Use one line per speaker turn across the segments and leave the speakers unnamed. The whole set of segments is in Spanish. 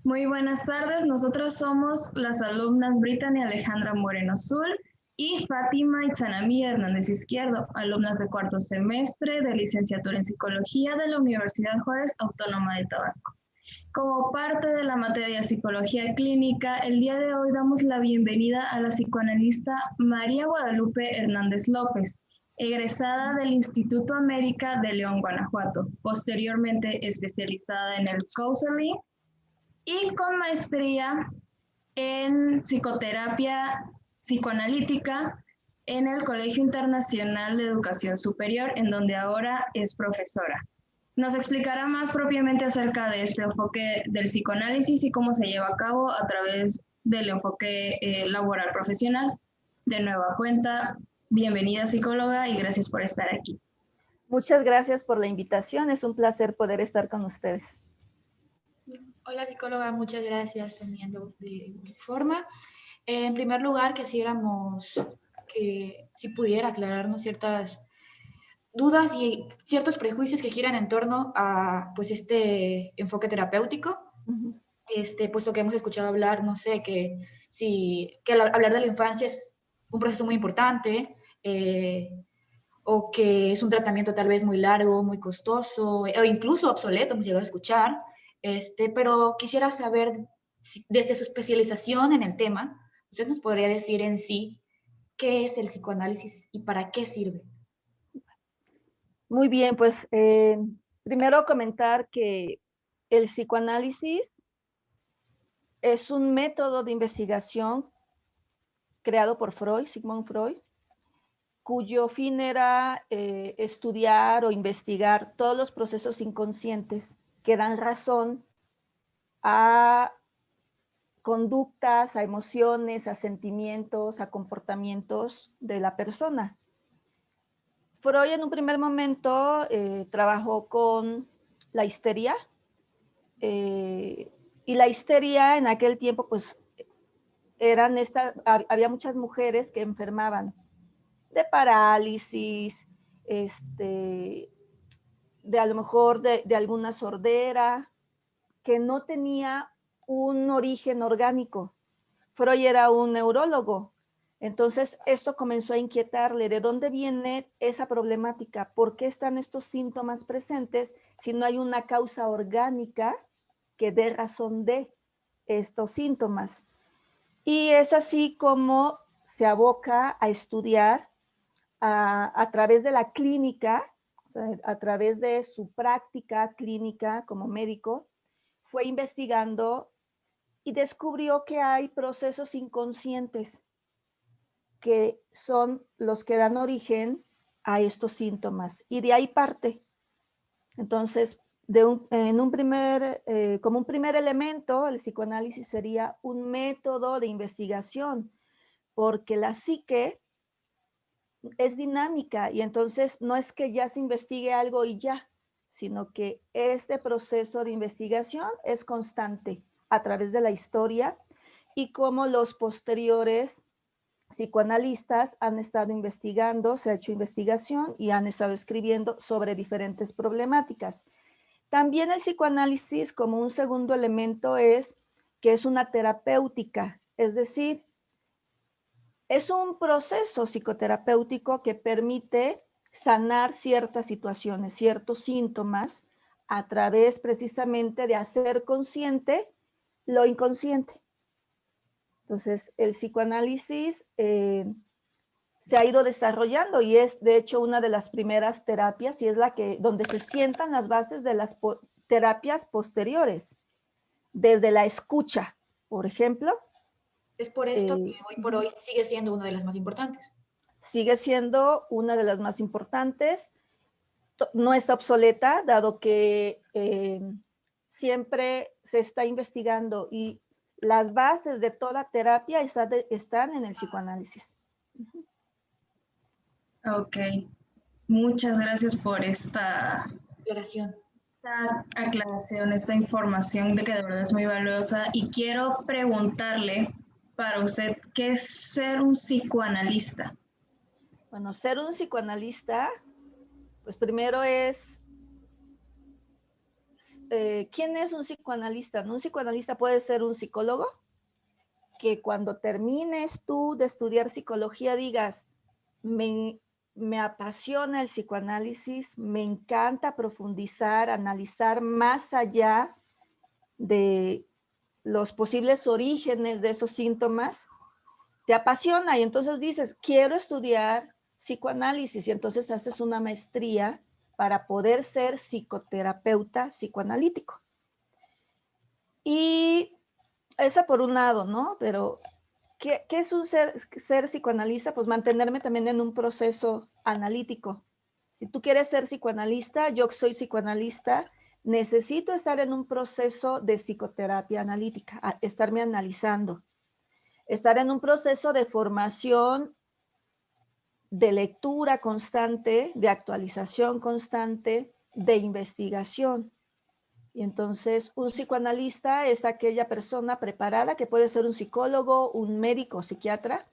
Muy buenas tardes, nosotros somos las alumnas Brittany Alejandra Moreno Zul y Fátima Itzanami Hernández Izquierdo, alumnas de cuarto semestre de licenciatura en Psicología de la Universidad Juárez Autónoma de Tabasco. Como parte de la materia Psicología Clínica, el día de hoy damos la bienvenida a la psicoanalista María Guadalupe Hernández López, egresada del Instituto América de León, Guanajuato, posteriormente especializada en el counseling y con maestría en psicoterapia psicoanalítica en el Colegio Internacional de Educación Superior, en donde ahora es profesora. Nos explicará más propiamente acerca de este enfoque del psicoanálisis y cómo se lleva a cabo a través del enfoque laboral profesional. De nueva cuenta, bienvenida psicóloga y gracias por estar aquí.
Muchas gracias por la invitación, es un placer poder estar con ustedes.
Hola psicóloga, muchas gracias también de igual forma. En primer lugar, quisiéramos que si pudiera aclararnos ciertas dudas y ciertos prejuicios que giran en torno a pues este enfoque terapéutico. Puesto que hemos escuchado hablar, no sé, que hablar de la infancia es un proceso muy importante, o que es un tratamiento tal vez muy largo, muy costoso, o incluso obsoleto, hemos llegado a escuchar. Pero quisiera saber, desde su especialización en el tema, ¿usted nos podría decir en sí qué es el psicoanálisis y para qué sirve?
Muy bien, pues primero comentar que el psicoanálisis es un método de investigación creado por Freud, Sigmund Freud, cuyo fin era estudiar o investigar todos los procesos inconscientes que dan razón a conductas, a emociones, a sentimientos, a comportamientos de la persona. Freud en un primer momento trabajó con la histeria, y la histeria en aquel tiempo pues había muchas mujeres que enfermaban de parálisis, de a lo mejor de alguna sordera, que no tenía un origen orgánico. Freud era un neurólogo, entonces esto comenzó a inquietarle, ¿de dónde viene esa problemática? ¿Por qué están estos síntomas presentes si no hay una causa orgánica que dé razón de estos síntomas? Y es así como se aboca a estudiar a través de la clínica, o sea, a través de su práctica clínica como médico, fue investigando y descubrió que hay procesos inconscientes que son los que dan origen a estos síntomas y de ahí parte. Entonces, como un primer elemento, el psicoanálisis sería un método de investigación, porque la psique es dinámica y entonces no es que ya se investigue algo y ya, sino que este proceso de investigación es constante a través de la historia y como los posteriores psicoanalistas han estado investigando, se ha hecho investigación y han estado escribiendo sobre diferentes problemáticas. También el psicoanálisis como un segundo elemento es que es una terapéutica, es decir, es un proceso psicoterapéutico que permite sanar ciertas situaciones, ciertos síntomas, a través precisamente de hacer consciente lo inconsciente. Entonces, el psicoanálisis se ha ido desarrollando y es, de hecho, una de las primeras terapias y es donde se sientan las bases de las terapias posteriores, desde la escucha, por ejemplo.
Es por esto que hoy por hoy sigue siendo una de las más importantes.
Sigue siendo una de las más importantes. No está obsoleta, dado que siempre se está investigando y las bases de toda terapia están en el psicoanálisis.
Ok, muchas gracias por esta aclaración, esta información de que de verdad es muy valiosa. Y quiero preguntarle para usted, ¿qué es ser un psicoanalista?
Bueno, ser un psicoanalista, pues primero es ¿quién es un psicoanalista? ¿No? Un psicoanalista puede ser un psicólogo que cuando termines tú de estudiar psicología digas, me apasiona el psicoanálisis, me encanta profundizar, analizar más allá de los posibles orígenes de esos síntomas, te apasiona y entonces dices, quiero estudiar psicoanálisis y entonces haces una maestría para poder ser psicoterapeuta psicoanalítico. Y esa por un lado, ¿no? Pero, ¿qué es un ser psicoanalista? Pues mantenerme también en un proceso analítico. Si tú quieres ser psicoanalista, yo soy psicoanalista, necesito estar en un proceso de psicoterapia analítica, estarme analizando, estar en un proceso de formación, de lectura constante, de actualización constante, de investigación. Y entonces un psicoanalista es aquella persona preparada que puede ser un psicólogo, un médico, psiquiatra,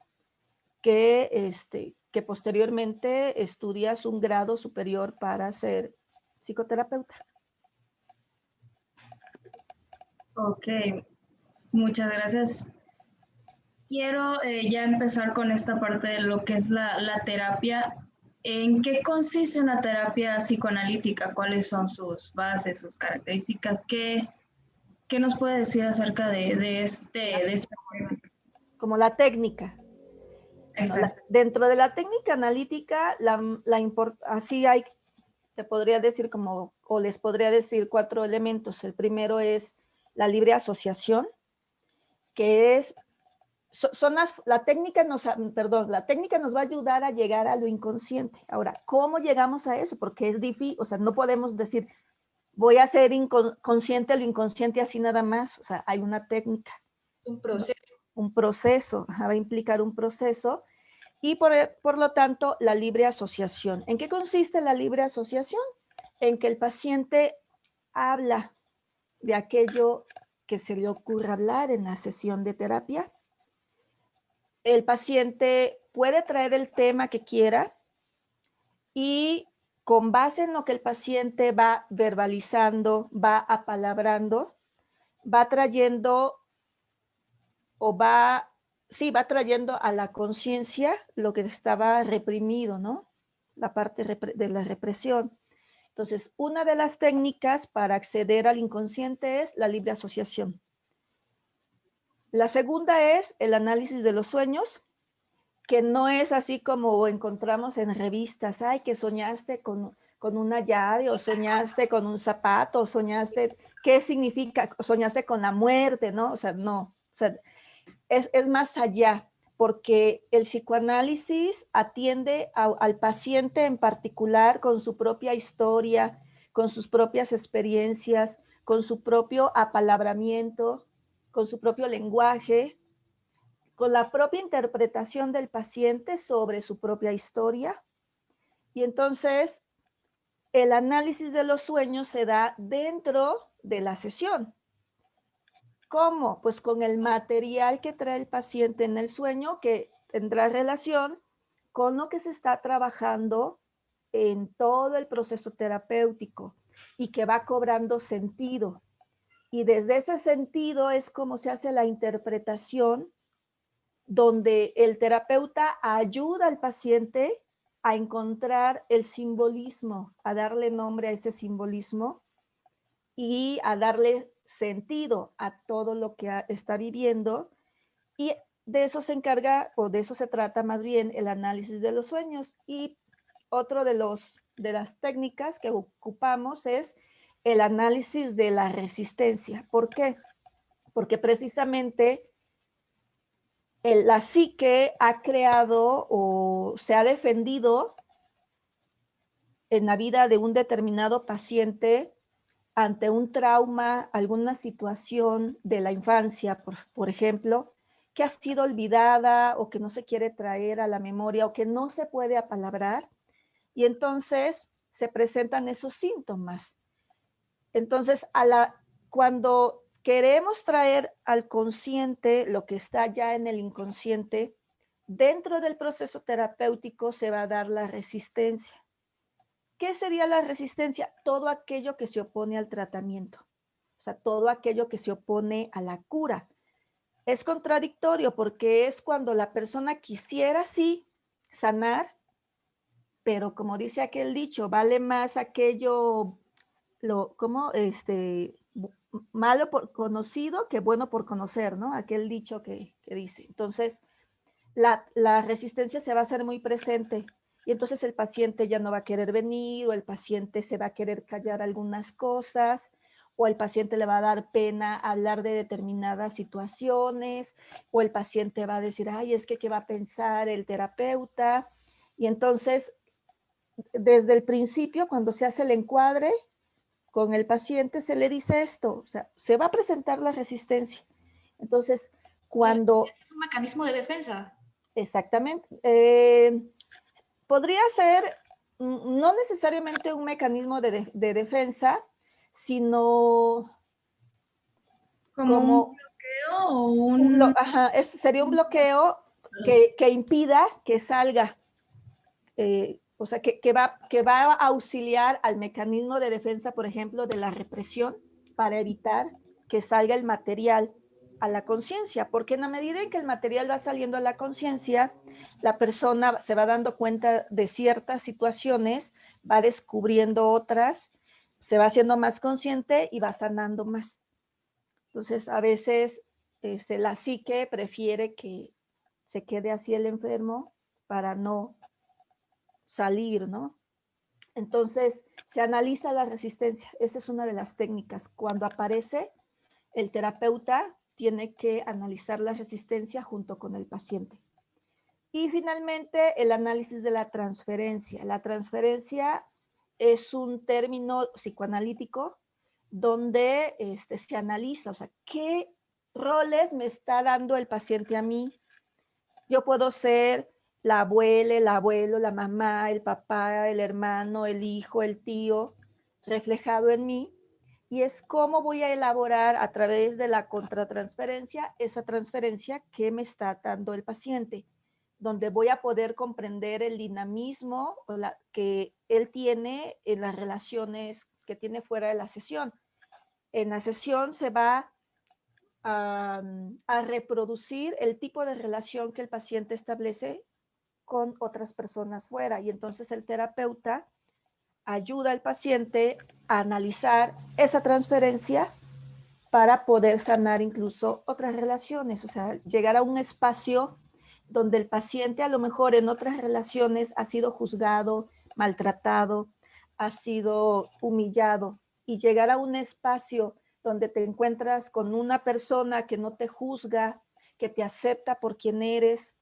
que posteriormente estudias un grado superior para ser psicoterapeuta.
Ok, muchas gracias. Quiero ya empezar con esta parte de lo que es la terapia. ¿En qué consiste una terapia psicoanalítica? ¿Cuáles son sus bases, sus características? ¿Qué nos puede decir acerca de esta técnica?
Como la técnica. Bueno, dentro de la técnica analítica, así hay, te podría decir como, o les podría decir 4 elementos. El primero es la libre asociación, que es, la técnica nos va a ayudar a llegar a lo inconsciente. Ahora, ¿cómo llegamos a eso? Porque es difícil, o sea, no podemos decir, voy a hacer consciente lo inconsciente así nada más. O sea, hay una técnica.
Un proceso.
Un proceso, va a implicar un proceso. Y por lo tanto, la libre asociación. ¿En qué consiste la libre asociación? En que el paciente habla de aquello que se le ocurra hablar en la sesión de terapia. El paciente puede traer el tema que quiera y con base en lo que el paciente va verbalizando, va apalabrando, va trayendo va trayendo a la conciencia lo que estaba reprimido, ¿no? La parte de la represión. Entonces, una de las técnicas para acceder al inconsciente es la libre asociación. La segunda es el análisis de los sueños, que no es así como encontramos en revistas, ay, que soñaste con una llave, o soñaste con un zapato, o soñaste, ¿qué significa? Soñaste con la muerte, ¿no? O sea, no, o sea, es más allá, porque el psicoanálisis atiende al paciente en particular con su propia historia, con sus propias experiencias, con su propio apalabramiento, con su propio lenguaje, con la propia interpretación del paciente sobre su propia historia. Y entonces el análisis de los sueños se da dentro de la sesión. ¿Cómo? Pues con el material que trae el paciente en el sueño, que tendrá relación con lo que se está trabajando en todo el proceso terapéutico y que va cobrando sentido. Y desde ese sentido es como se hace la interpretación, donde el terapeuta ayuda al paciente a encontrar el simbolismo, a darle nombre a ese simbolismo y a darle sentido a todo lo que está viviendo, y de eso se encarga, o de eso se trata más bien, el análisis de los sueños. Y otro de las técnicas que ocupamos es el análisis de la resistencia. ¿Por qué? Porque precisamente la psique ha creado o se ha defendido en la vida de un determinado paciente ante un trauma, alguna situación de la infancia, por ejemplo, que ha sido olvidada o que no se quiere traer a la memoria o que no se puede apalabrar, y entonces se presentan esos síntomas. Entonces, cuando queremos traer al consciente lo que está ya en el inconsciente, dentro del proceso terapéutico se va a dar la resistencia. ¿qué sería la resistencia? Todo aquello que se opone al tratamiento, o sea, todo aquello que se opone a la cura. Es contradictorio porque es cuando la persona quisiera sí sanar, pero como dice aquel dicho, vale más aquello, malo por conocido que bueno por conocer, ¿no? Aquel dicho que dice. Entonces, la resistencia se va a hacer muy presente y entonces el paciente ya no va a querer venir o el paciente se va a querer callar algunas cosas o el paciente le va a dar pena hablar de determinadas situaciones o el paciente va a decir, ay, es que ¿qué va a pensar el terapeuta? Y entonces, desde el principio, cuando se hace el encuadre con el paciente, se le dice esto, o sea, se va a presentar la resistencia. Entonces, cuando...
Es un mecanismo de defensa.
Exactamente. Podría ser no necesariamente un mecanismo de defensa, sino
¿Como un
como
bloqueo o un...?
sería un bloqueo que impida que salga, o sea, que va a auxiliar al mecanismo de defensa, por ejemplo, de la represión para evitar que salga el material a la conciencia, porque en la medida en que el material va saliendo a la conciencia, la persona se va dando cuenta de ciertas situaciones, va descubriendo otras, se va haciendo más consciente y va sanando más. Entonces, a veces la psique prefiere que se quede así el enfermo para no salir, ¿no? Entonces, se analiza la resistencia. Esa es una de las técnicas. Cuando aparece, el terapeuta tiene que analizar la resistencia junto con el paciente. Y finalmente, el análisis de la transferencia. La transferencia es un término psicoanalítico donde se analiza, o sea, qué roles me está dando el paciente a mí. Yo puedo ser la abuela, el abuelo, la mamá, el papá, el hermano, el hijo, el tío, reflejado en mí. Y es cómo voy a elaborar a través de la contratransferencia esa transferencia que me está dando el paciente, donde voy a poder comprender el dinamismo que él tiene en las relaciones que tiene fuera de la sesión. En la sesión se va a reproducir el tipo de relación que el paciente establece con otras personas fuera. Y entonces el terapeuta ayuda al paciente a analizar esa transferencia para poder sanar incluso otras relaciones, o sea, llegar a un espacio donde el paciente a lo mejor en otras relaciones ha sido juzgado, maltratado, ha sido humillado y llegar a un espacio donde te encuentras con una persona que no te juzga, que te acepta por quien eres,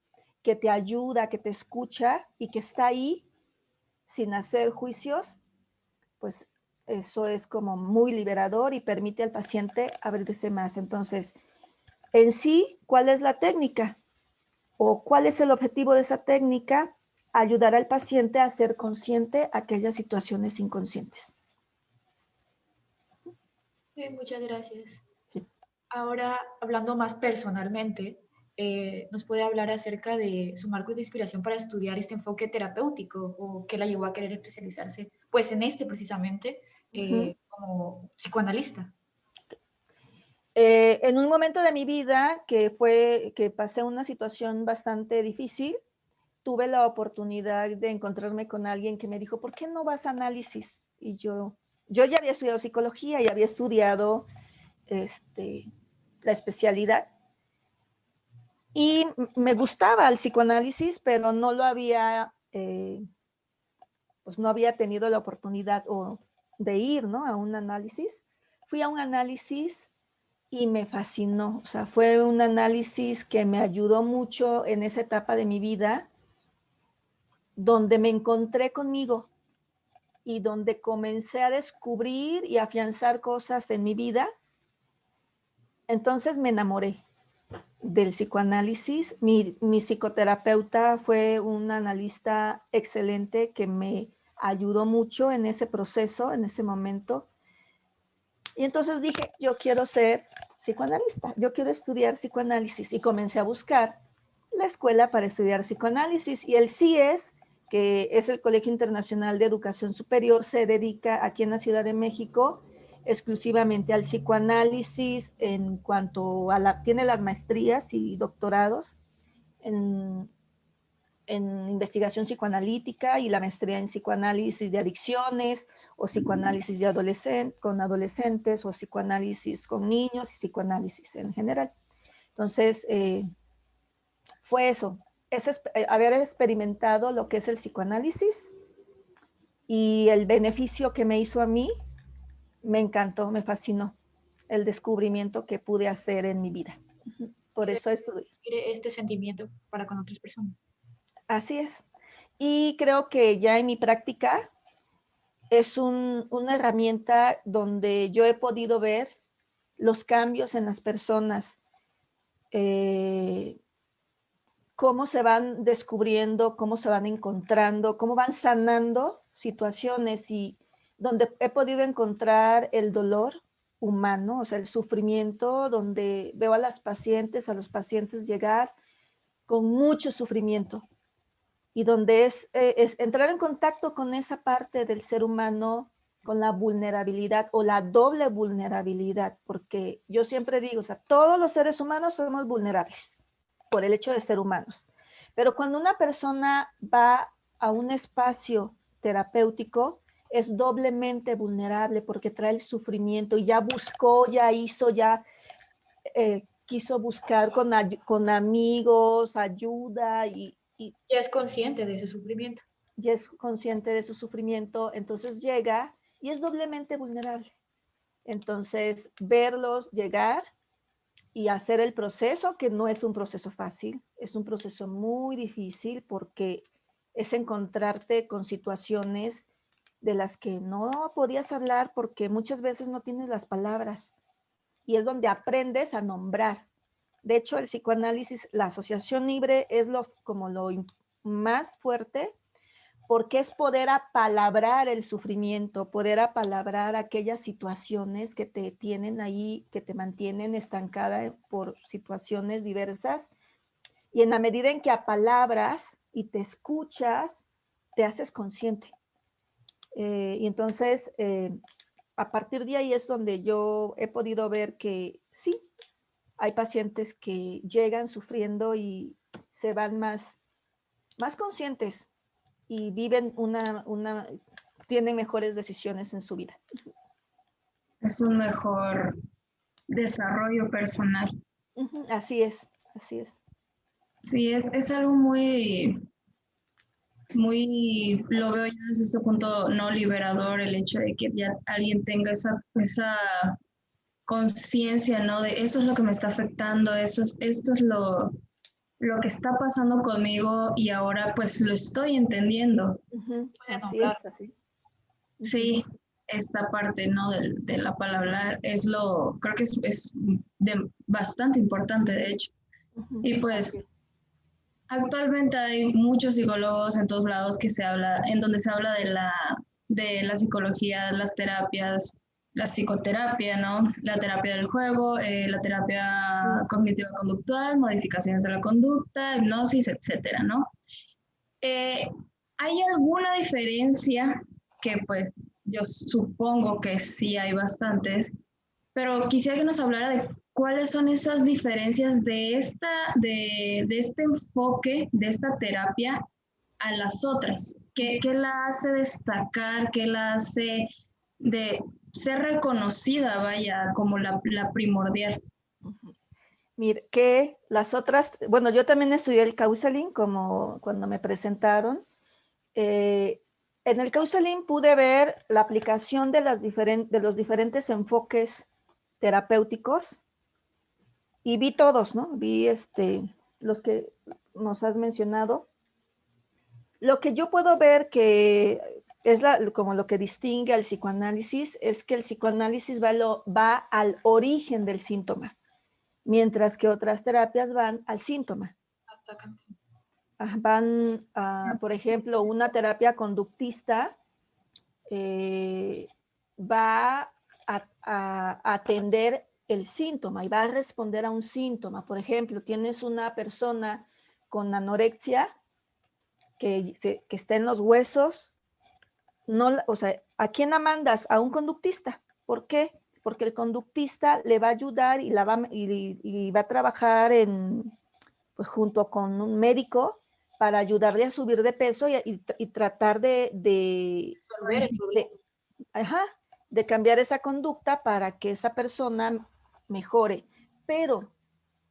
que te ayuda, que te escucha y que está ahí sin hacer juicios, pues eso es como muy liberador y permite al paciente abrirse más. Entonces, en sí, ¿cuál es la técnica? ¿O cuál es el objetivo de esa técnica? Ayudar al paciente a ser consciente de aquellas situaciones inconscientes.
Muchas gracias.
Sí.
Ahora, hablando más personalmente, ¿nos puede hablar acerca de su marco de inspiración para estudiar este enfoque terapéutico o qué la llevó a querer especializarse, pues en este precisamente, como psicoanalista?
En un momento de mi vida que pasé una situación bastante difícil, tuve la oportunidad de encontrarme con alguien que me dijo, ¿por qué no vas a análisis? Y yo ya había estudiado psicología y había estudiado la especialidad. Y me gustaba el psicoanálisis, pero no lo había, pues no había tenido la oportunidad de ir, ¿no? A un análisis. Fui a un análisis y me fascinó. O sea, fue un análisis que me ayudó mucho en esa etapa de mi vida, donde me encontré conmigo y donde comencé a descubrir y afianzar cosas en mi vida. Entonces me enamoré del psicoanálisis. Mi psicoterapeuta fue un analista excelente que me ayudó mucho en ese proceso, en ese momento. Y entonces dije, yo quiero ser psicoanalista, yo quiero estudiar psicoanálisis y comencé a buscar la escuela para estudiar psicoanálisis y el CIES que es el Colegio Internacional de Educación Superior, se dedica aquí en la Ciudad de México exclusivamente al psicoanálisis en cuanto a tiene las maestrías y doctorados en investigación psicoanalítica y la maestría en psicoanálisis de adicciones o psicoanálisis con adolescentes o psicoanálisis con niños y psicoanálisis en general. Entonces, fue eso, haber experimentado lo que es el psicoanálisis y el beneficio que me hizo a mí, me encantó, me fascinó el descubrimiento que pude hacer en mi vida. Por eso estudié.
Este sentimiento para con otras personas.
Así es. Y creo que ya en mi práctica es una herramienta donde yo he podido ver los cambios en las personas, cómo se van descubriendo, cómo se van encontrando, cómo van sanando situaciones y donde he podido encontrar el dolor humano, o sea, el sufrimiento, donde veo a los pacientes llegar con mucho sufrimiento y donde es entrar en contacto con esa parte del ser humano, con la vulnerabilidad o la doble vulnerabilidad, porque yo siempre digo, o sea, todos los seres humanos somos vulnerables por el hecho de ser humanos, pero cuando una persona va a un espacio terapéutico, es doblemente vulnerable porque trae el sufrimiento y ya buscó, ya hizo, ya quiso buscar con amigos, ayuda y
ya es consciente de ese sufrimiento.
Ya es consciente de su sufrimiento, entonces llega y es doblemente vulnerable. Entonces, verlos llegar y hacer el proceso, que no es un proceso fácil, es un proceso muy difícil porque es encontrarte con situaciones de las que no podías hablar porque muchas veces no tienes las palabras y es donde aprendes a nombrar. De hecho, el psicoanálisis, la asociación libre es como lo más fuerte porque es poder apalabrar el sufrimiento, poder apalabrar aquellas situaciones que te tienen ahí, que te mantienen estancada por situaciones diversas. Y en la medida en que apalabras y te escuchas, te haces consciente. Y entonces, a partir de ahí es donde yo he podido ver que sí, hay pacientes que llegan sufriendo y se van más conscientes y viven tienen mejores decisiones en su vida.
Es un mejor desarrollo personal.
Así es, así es.
Sí, es algo muy, lo veo yo desde este punto no liberador, el hecho de que ya alguien tenga esa conciencia, ¿no? De eso es lo que me está afectando, esto es lo que está pasando conmigo y ahora pues lo estoy entendiendo.
Así es, así es.
Sí, esta parte, ¿no? De la palabra creo que es bastante importante, de hecho. Y pues actualmente hay muchos psicólogos en todos lados en donde se habla de la psicología, las terapias, la psicoterapia, ¿no? La terapia del juego, la terapia cognitiva conductual, modificaciones de la conducta, hipnosis, etcétera, ¿no? ¿Hay alguna diferencia que pues yo supongo que sí hay bastantes, pero quisiera que nos hablara de cuáles son esas diferencias de este enfoque, de esta terapia a las otras? ¿Qué la hace destacar? ¿Qué la hace de ser reconocida, vaya, como la primordial?
Mire, que las otras, bueno, yo también estudié el counseling como cuando me presentaron. En el counseling pude ver la aplicación de los diferentes enfoques terapéuticos y vi todos, ¿no? Vi los que nos has mencionado. Lo que yo puedo ver que es como lo que distingue al psicoanálisis es que el psicoanálisis va al origen del síntoma, mientras que otras terapias van al síntoma. Van, por ejemplo, una terapia conductista va a atender el síntoma y va a responder a un síntoma. Por ejemplo, tienes una persona con anorexia que esté en los huesos. No, o sea, ¿a quién la mandas? A un conductista. ¿Por qué? Porque el conductista le va a ayudar y va a trabajar pues, junto con un médico para ayudarle a subir de peso y tratar
Resolver el problema.
de cambiar esa conducta para que esa persona mejore. Pero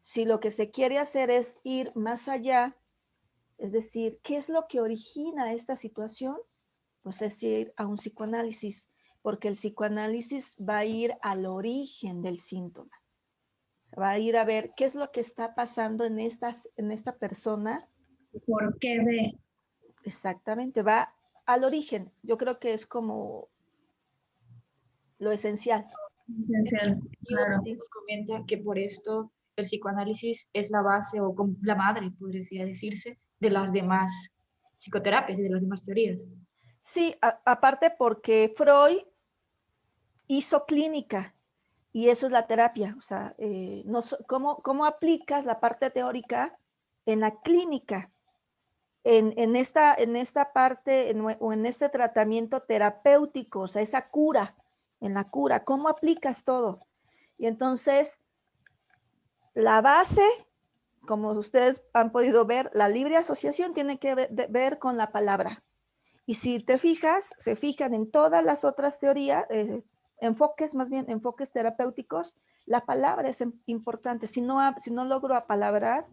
si lo que se quiere hacer es ir más allá, es decir, ¿qué es lo que origina esta situación? Pues es ir a un psicoanálisis, porque el psicoanálisis va a ir al origen del síntoma. Va a ir a ver qué es lo que está pasando en esta persona.
¿Por qué de?
Exactamente, va al origen. Yo creo que es como lo esencial.
Esencial, claro.
Nos comenta que por esto el psicoanálisis es la base o la madre, podría decirse, de las demás psicoterapias y de las demás teorías.
Sí, aparte porque Freud hizo clínica y eso es la terapia. O sea, ¿cómo aplicas la parte teórica en la clínica? En esta parte o en este tratamiento terapéutico, o sea, esa cura, en la cura, ¿cómo aplicas todo? Y entonces, la base, como ustedes han podido ver, la libre asociación tiene que ver con la palabra. Y si te fijas, se fijan en todas las otras teorías, enfoques terapéuticos, la palabra es importante. Si no logro apalabrar,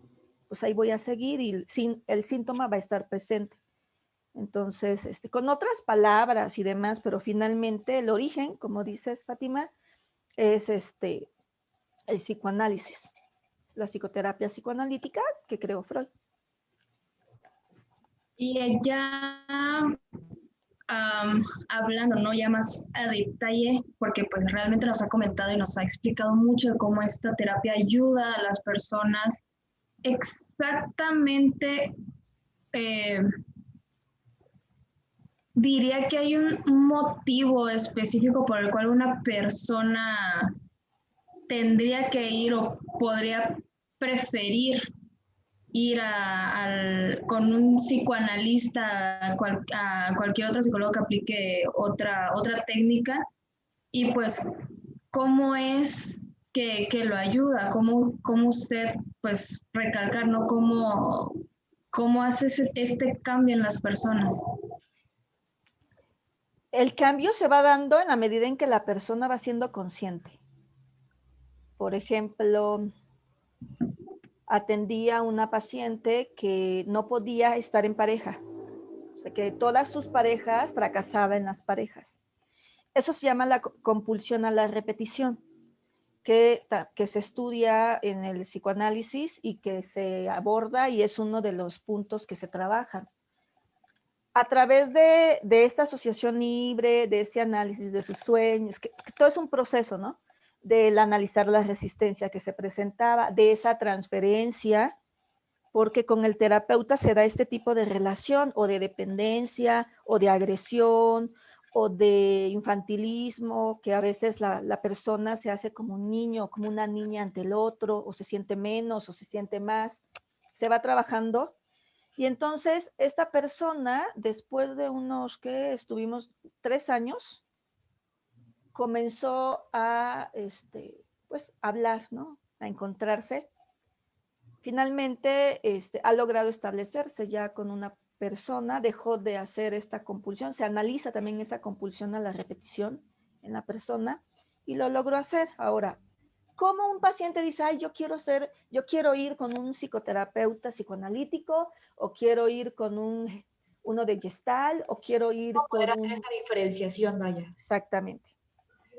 pues ahí voy a seguir y el síntoma va a estar presente. Entonces, con otras palabras y demás, pero finalmente el origen, como dices, Fátima, es el psicoanálisis, la psicoterapia psicoanalítica que creó Freud.
Y ya hablando, ¿no? Ya más a detalle, porque pues realmente nos ha comentado y nos ha explicado mucho de cómo esta terapia ayuda a las personas. Exactamente, eh, diría que hay un motivo específico por el cual una persona tendría que ir o podría preferir ir con un psicoanalista, a cualquier otro psicólogo que aplique otra técnica, y pues cómo es que lo ayuda, cómo usted pues recalcar, ¿no? Cómo hace este cambio en las personas.
El cambio se va dando en la medida en que la persona va siendo consciente. Por ejemplo, atendía a una paciente que no podía estar en pareja, o sea, que todas sus parejas fracasaba en las parejas. Eso se llama la compulsión a la repetición, que se estudia en el psicoanálisis y que se aborda y es uno de los puntos que se trabajan. A través de esta asociación libre, de este análisis de sus sueños, que todo es un proceso, ¿no? Del analizar la resistencia que se presentaba, de esa transferencia, porque con el terapeuta se da este tipo de relación o de dependencia o de agresión o de infantilismo, que a veces la persona se hace como un niño o como una niña ante el otro, o se siente menos o se siente más. Se va trabajando. Y entonces esta persona, después de unos, que estuvimos 3 años, comenzó a, pues, hablar, ¿no? A encontrarse. Finalmente ha logrado establecerse ya con una persona, dejó de hacer esta compulsión, se analiza también esta compulsión a la repetición en la persona y lo logró hacer. Ahora, ¿cómo un paciente dice, ay, yo quiero ir con un psicoterapeuta psicoanalítico o quiero ir con uno de Gestalt o quiero ir
¿Cómo
con
poder hacer esta diferenciación, vaya?
Exactamente.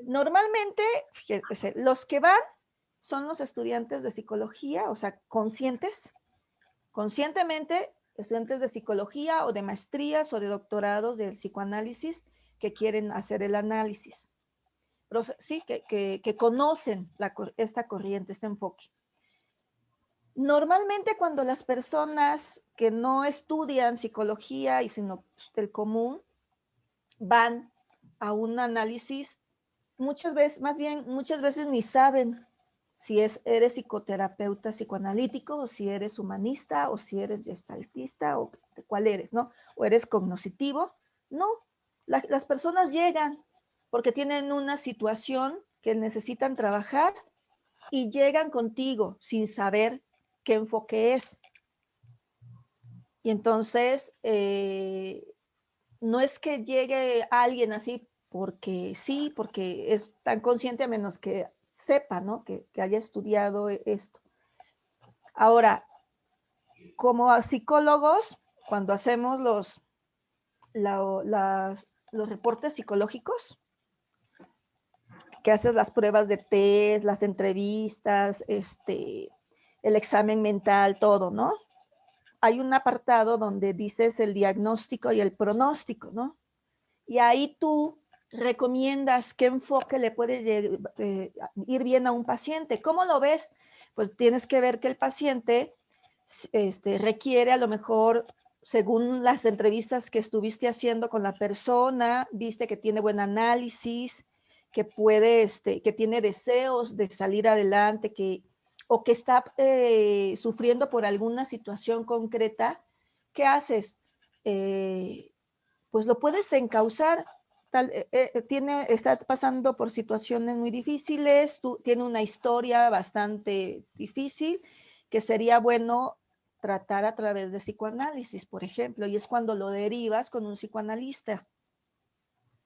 Normalmente, fíjense, los que van son los estudiantes de psicología, o sea, conscientemente, estudiantes de psicología o de maestrías o de doctorados del psicoanálisis que quieren hacer el análisis. Sí, que conocen esta corriente, este enfoque. Normalmente cuando las personas que no estudian psicología y sino del común van a un análisis, muchas veces ni saben si eres psicoterapeuta psicoanalítico, o si eres humanista, o si eres gestaltista, o cuál eres, ¿no? O eres cognoscitivo. No, las personas llegan porque tienen una situación que necesitan trabajar y llegan contigo sin saber qué enfoque es. Y entonces, no es que llegue alguien así porque sí, porque es tan consciente, a menos que sepa, ¿no? Que haya estudiado esto. Ahora, como psicólogos, cuando hacemos los reportes psicológicos, que haces las pruebas de test, las entrevistas, el examen mental, todo, ¿no? Hay un apartado donde dices el diagnóstico y el pronóstico, ¿no? Y ahí tú recomiendas qué enfoque le puede ir bien a un paciente. ¿Cómo lo ves? Pues tienes que ver que el paciente requiere a lo mejor, según las entrevistas que estuviste haciendo con la persona, viste que tiene buen análisis, que puede, que tiene deseos de salir adelante, o que está sufriendo por alguna situación concreta. ¿Qué haces? Pues lo puedes encauzar. Está pasando por situaciones muy difíciles, tiene una historia bastante difícil, que sería bueno tratar a través de psicoanálisis, por ejemplo, y es cuando lo derivas con un psicoanalista.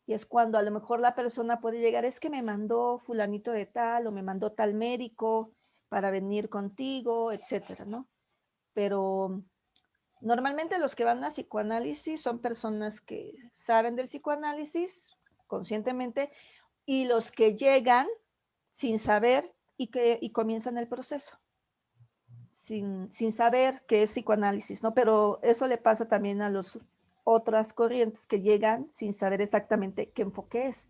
Y es cuando a lo mejor la persona puede llegar, es que me mandó fulanito de tal, o me mandó tal médico para venir contigo, etcétera, ¿no? Pero normalmente los que van a psicoanálisis son personas que saben del psicoanálisis conscientemente, y los que llegan sin saber y comienzan el proceso sin saber qué es psicoanálisis, ¿no? Pero eso le pasa también a las otras corrientes que llegan sin saber exactamente qué enfoque es.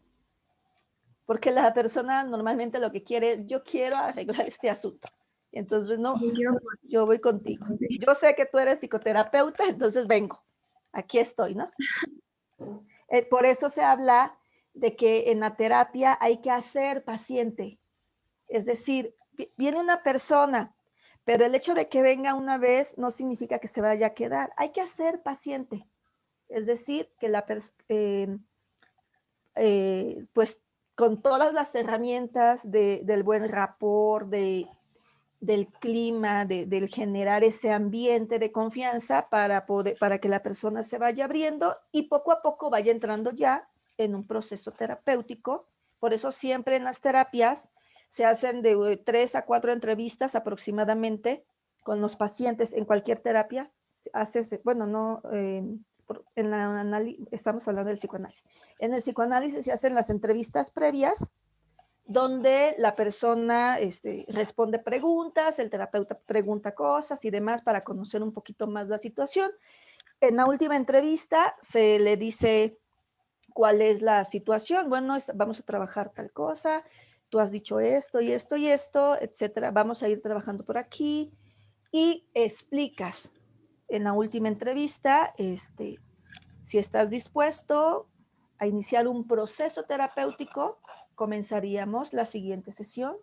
Porque la persona normalmente lo que quiere es, yo quiero arreglar este asunto. Entonces, no, yo voy contigo. Yo sé que tú eres psicoterapeuta, entonces vengo. Aquí estoy, ¿no? Por eso se habla de que en la terapia hay que hacer paciente. Es decir, viene una persona, pero el hecho de que venga una vez no significa que se vaya a quedar. Hay que hacer paciente. Es decir, que la persona, pues con todas las herramientas del buen rapport, del clima, del generar ese ambiente de confianza para que la persona se vaya abriendo y poco a poco vaya entrando ya en un proceso terapéutico. Por eso siempre en las terapias se hacen de 3 a 4 entrevistas aproximadamente con los pacientes. En cualquier terapia bueno, no, estamos hablando del psicoanálisis. En el psicoanálisis se hacen las entrevistas previas, donde la persona responde preguntas, el terapeuta pregunta cosas y demás para conocer un poquito más la situación. En la última entrevista se le dice cuál es la situación. Bueno, vamos a trabajar tal cosa, tú has dicho esto y esto y esto, etcétera. Vamos a ir trabajando por aquí y explicas en la última entrevista si estás dispuesto a iniciar un proceso terapéutico. Comenzaríamos la siguiente sesión,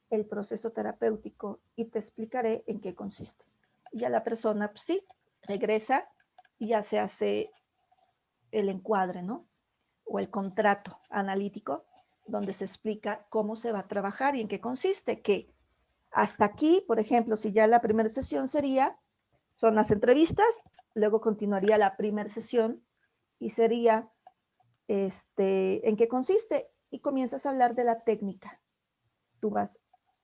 el proceso terapéutico, y te explicaré en qué consiste. Y ya la persona, pues sí, regresa y ya se hace el encuadre, ¿no? O el contrato analítico, donde se explica cómo se va a trabajar y en qué consiste. Que hasta aquí, por ejemplo, si ya la primera sesión son las entrevistas, luego continuaría la primera sesión y sería en qué consiste, y comienzas a hablar de la técnica. Tú vas,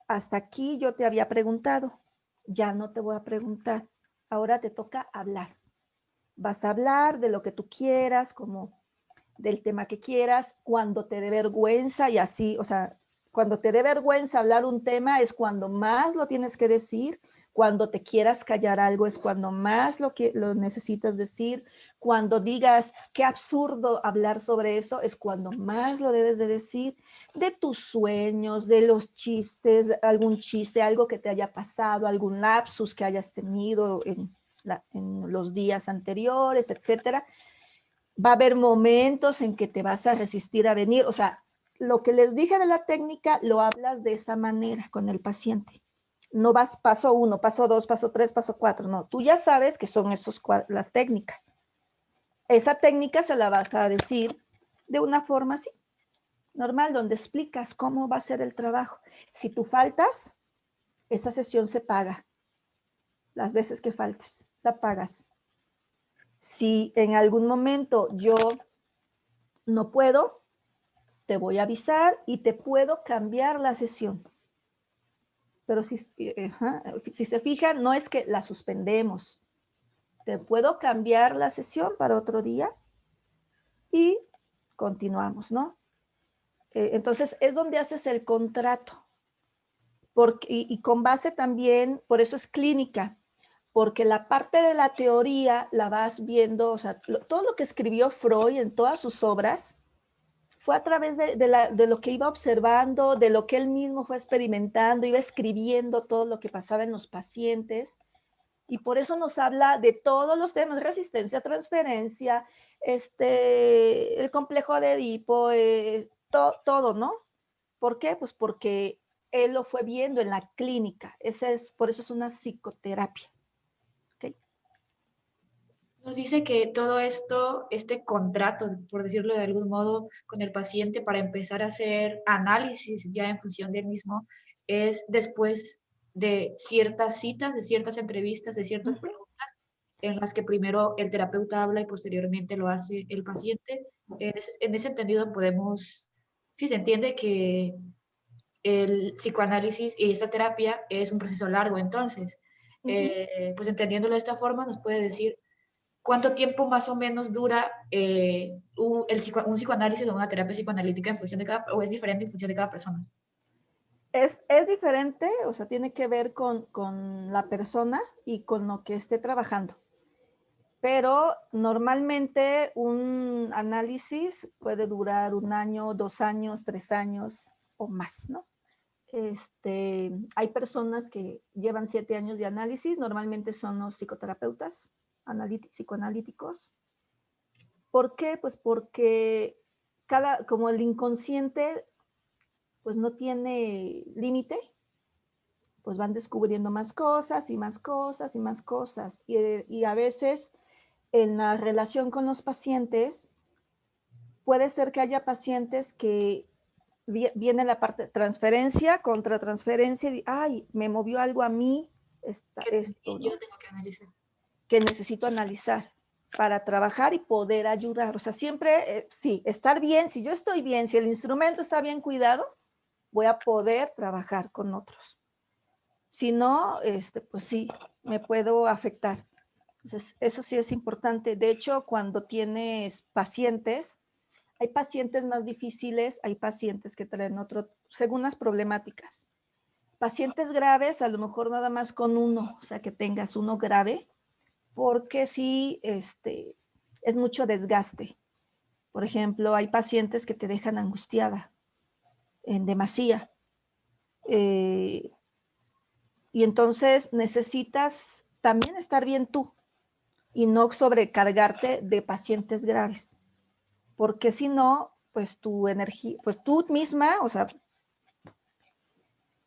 hasta aquí yo te había preguntado, ya no te voy a preguntar, ahora te toca hablar. Vas a hablar de lo que tú quieras, como del tema que quieras, cuando te dé vergüenza y así, o sea, cuando te dé vergüenza hablar un tema es cuando más lo tienes que decir, cuando te quieras callar algo es cuando más lo necesitas decir, cuando digas qué absurdo hablar sobre eso es cuando más lo debes de decir, de tus sueños, de los chistes, algún chiste, algo que te haya pasado, algún lapsus que hayas tenido en los días anteriores, etcétera. Va a haber momentos en que te vas a resistir a venir, o sea, lo que les dije de la técnica lo hablas de esa manera con el paciente. No vas paso 1, paso 2, paso 3, paso 4. No, tú ya sabes que son la técnica. Esa técnica se la vas a decir de una forma así, normal, donde explicas cómo va a ser el trabajo. Si tú faltas, esa sesión se paga. Las veces que faltes, la pagas. Si en algún momento yo no puedo, te voy a avisar y te puedo cambiar la sesión. Pero si se fijan, no es que la suspendemos. Te puedo cambiar la sesión para otro día y continuamos, ¿no? Entonces, es donde haces el contrato. Y con base también, por eso es clínica, porque la parte de la teoría la vas viendo, o sea, todo lo que escribió Freud en todas sus obras fue a través de lo que iba observando, de lo que él mismo fue experimentando, iba escribiendo todo lo que pasaba en los pacientes, y por eso nos habla de todos los temas: resistencia, transferencia, el complejo de Edipo, todo, ¿no? ¿Por qué? Pues porque él lo fue viendo en la clínica. Por eso es una psicoterapia. ¿Okay?
Nos dice que todo esto, este contrato, por decirlo de algún modo, con el paciente para empezar a hacer análisis ya en función del mismo, es después de ciertas citas, de ciertas entrevistas, de ciertas preguntas, en las que primero el terapeuta habla y posteriormente lo hace el paciente. En ese entendido podemos, sí se entiende que el psicoanálisis y esta terapia es un proceso largo, entonces, pues entendiéndolo de esta forma, nos puede decir cuánto tiempo más o menos dura un psicoanálisis o una terapia psicoanalítica en función de o es diferente en función de cada persona.
Es diferente, o sea, tiene que ver con la persona y con lo que esté trabajando. Pero normalmente un análisis puede durar 1 año, 2 años, 3 años o más, ¿no? Hay personas que llevan 7 años de análisis, normalmente son los psicoterapeutas, psicoanalíticos. ¿Por qué? Pues porque como el inconsciente pues no tiene límite, pues van descubriendo más cosas y más cosas y más cosas. Y a veces en la relación con los pacientes, puede ser que haya pacientes que viene la parte de transferencia, contra transferencia, y ay, me movió algo a mí, esto,
Yo
¿no?
tengo que analizar.
Que necesito analizar para trabajar y poder ayudar. O sea, siempre, sí, estar bien, si yo estoy bien, si el instrumento está bien cuidado, voy a poder trabajar con otros. Si no, pues sí, me puedo afectar. Entonces, eso sí es importante. De hecho, cuando tienes pacientes, hay pacientes más difíciles, hay pacientes que traen según las problemáticas. Pacientes graves, a lo mejor nada más con uno, o sea, que tengas uno grave, porque sí, es mucho desgaste. Por ejemplo, hay pacientes que te dejan angustiada en demasía. Y entonces necesitas también estar bien tú y no sobrecargarte de pacientes graves. Porque si no, pues tu energía, pues tú misma, o sea,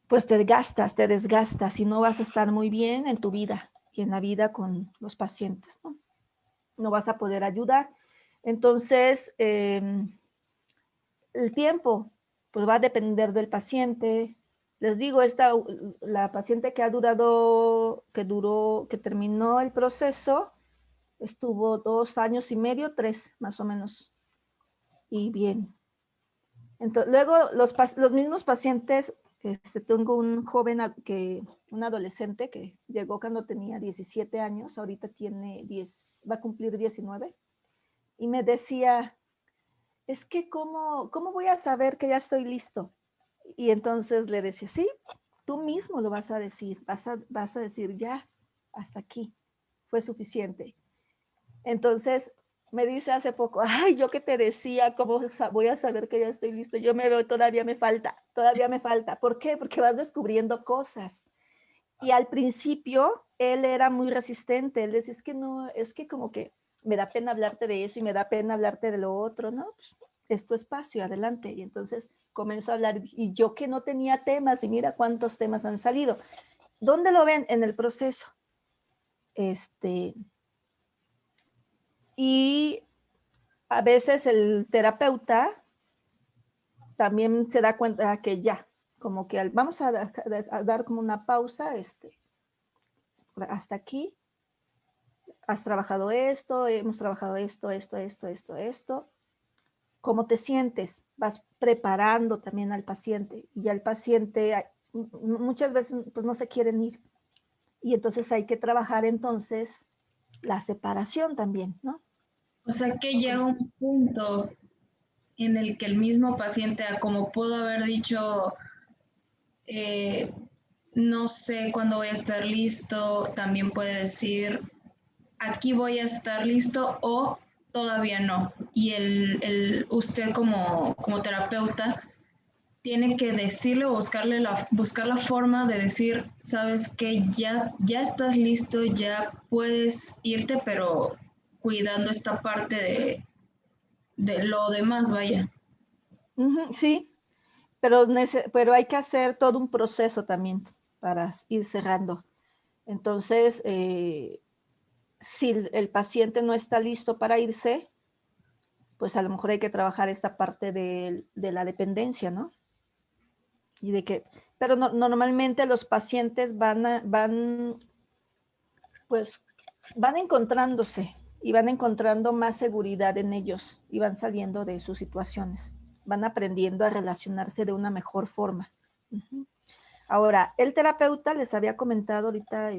pues te desgastas y no vas a estar muy bien en tu vida y en la vida con los pacientes, ¿no? No vas a poder ayudar. Entonces, el tiempo, pues va a depender del paciente. Les digo, la paciente que terminó el proceso, estuvo 2 años y medio, 3 más o menos, y bien. Entonces, luego los mismos pacientes, tengo un joven, un adolescente que llegó cuando tenía 17 años, ahorita tiene 10, va a cumplir 19, y me decía, es que ¿cómo voy a saber que ya estoy listo? Y entonces le decía, sí, tú mismo lo vas a decir, vas a decir, ya, hasta aquí, fue suficiente. Entonces me dice hace poco, ay, yo que te decía, ¿cómo voy a saber que ya estoy listo? Yo me veo, todavía me falta. ¿Por qué? Porque vas descubriendo cosas. Y al principio él era muy resistente, él decía, es que no, es que como que me da pena hablarte de eso y me da pena hablarte de lo otro, ¿no? Pues, es tu espacio, adelante. Y entonces comenzó a hablar, y yo que no tenía temas, y mira cuántos temas han salido. ¿Dónde lo ven? En el proceso. Y a veces el terapeuta también se da cuenta que ya, como que vamos a dar como una pausa, hasta aquí, has trabajado esto, hemos trabajado esto. ¿Cómo te sientes? Vas preparando también al paciente, y al paciente muchas veces pues no se quieren ir, y entonces hay que trabajar entonces la separación también, ¿no?
O sea que llega un punto en el que el mismo paciente, como pudo haber dicho, eh, no sé cuándo voy a estar listo, también puede decir, aquí voy a estar listo o todavía no. Y usted como terapeuta tiene que decirle o buscar la forma de decir, sabes que ya estás listo, ya puedes irte, pero cuidando esta parte de lo demás, vaya.
Sí, pero hay que hacer todo un proceso también para ir cerrando. Entonces, si el paciente no está listo para irse, pues a lo mejor hay que trabajar esta parte de la dependencia, ¿no? Y pero normalmente los pacientes pues, van encontrándose y van encontrando más seguridad en ellos y van saliendo de sus situaciones, van aprendiendo a relacionarse de una mejor forma. Ahora, el terapeuta les había comentado ahorita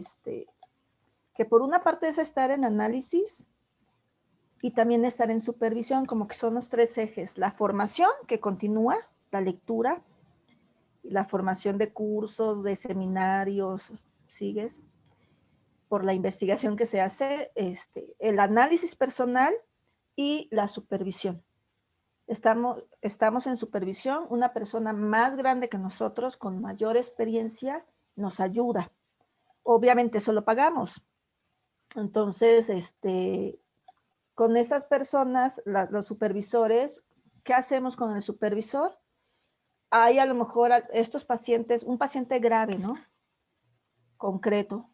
que por una parte es estar en análisis y también estar en supervisión, como que son los tres ejes: la formación, que continúa, la lectura, la formación de cursos, de seminarios, sigues, por la investigación que se hace, el análisis personal y la supervisión. Estamos en supervisión, una persona más grande que nosotros, con mayor experiencia, nos ayuda. Obviamente eso lo pagamos. Entonces, con esas personas, los supervisores, ¿qué hacemos con el supervisor? Hay a lo mejor estos pacientes, un paciente grave, ¿no? Concreto,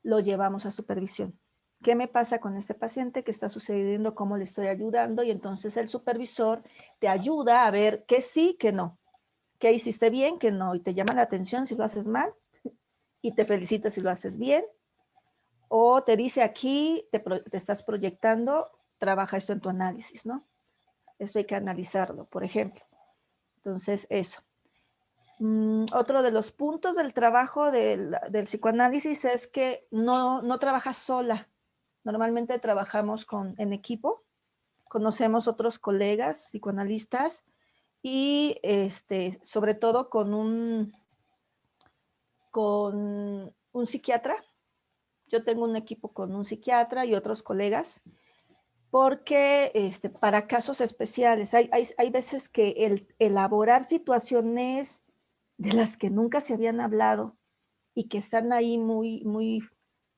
lo llevamos a supervisión. ¿Qué me pasa con este paciente? ¿Qué está sucediendo? ¿Cómo le estoy ayudando? Y entonces el supervisor te ayuda a ver qué sí, qué no. ¿Qué hiciste bien, qué no? Y te llama la atención si lo haces mal y te felicita si lo haces bien. O te dice aquí, te estás proyectando, trabaja esto en tu análisis, ¿no? Esto hay que analizarlo, por ejemplo. Entonces, eso. Otro de los puntos del trabajo del psicoanálisis es que no trabajas sola. Normalmente trabajamos en equipo, conocemos otros colegas psicoanalistas y sobre todo con un psiquiatra. Yo tengo un equipo con un psiquiatra y otros colegas, porque para casos especiales hay veces que el elaborar situaciones de las que nunca se habían hablado y que están ahí muy, muy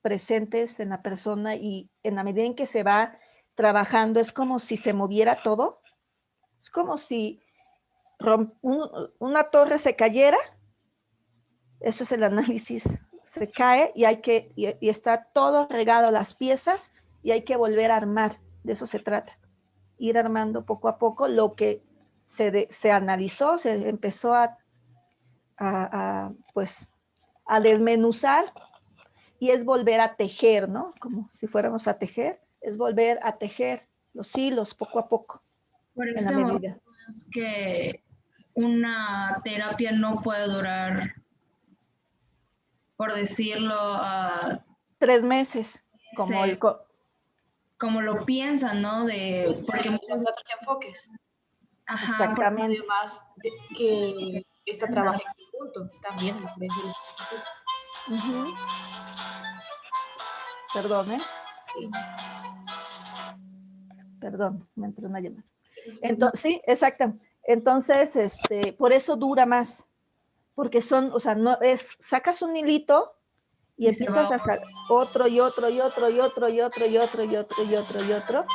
presentes en la persona, y en la medida en que se va trabajando es como si se moviera todo, es como si una torre se cayera. Eso es el análisis, se cae y y está todo regado, las piezas, y hay que volver a armar. De eso se trata, ir armando poco a poco lo que se analizó, se empezó pues, a desmenuzar, y es volver a tejer, ¿no? Como si fuéramos a tejer, es volver a tejer los hilos poco a poco.
Por este motivo es que una terapia no puede durar, por decirlo,
3 meses,
como lo piensan, ¿no?
Porque muchos otros enfoques.
Ajá,
exactamente.
Además de que esta trabaja en conjunto también.
Perdón, Sí. Perdón, me entró una llamada. Entonces, sí, exacto. Entonces, por eso dura más, porque no es, sacas un hilito y empiezas a sacar otro y otro y otro y otro y otro y otro y otro y otro y otro,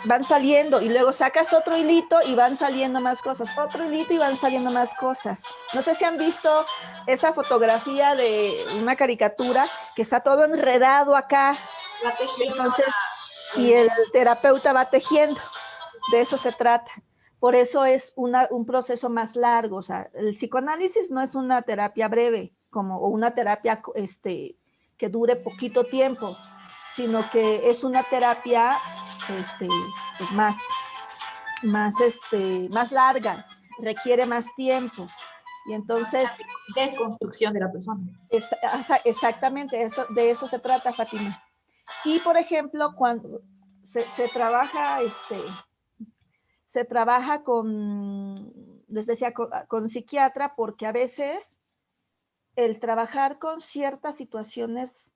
van saliendo y luego sacas otro hilito y van saliendo más cosas, otro hilito y van saliendo más cosas. No sé si han visto esa fotografía de una caricatura que está todo enredado acá. Entonces, y el terapeuta va tejiendo. De eso se trata. Por eso es un proceso más largo. O sea, el psicoanálisis no es una terapia breve, o una terapia que dure poquito tiempo, sino que es una terapia pues más larga, requiere más tiempo. Y entonces...
De construcción de la persona.
Exactamente, de eso se trata, Fátima. Y, por ejemplo, cuando se trabaja con, les decía, con psiquiatra, porque a veces el trabajar con ciertas situaciones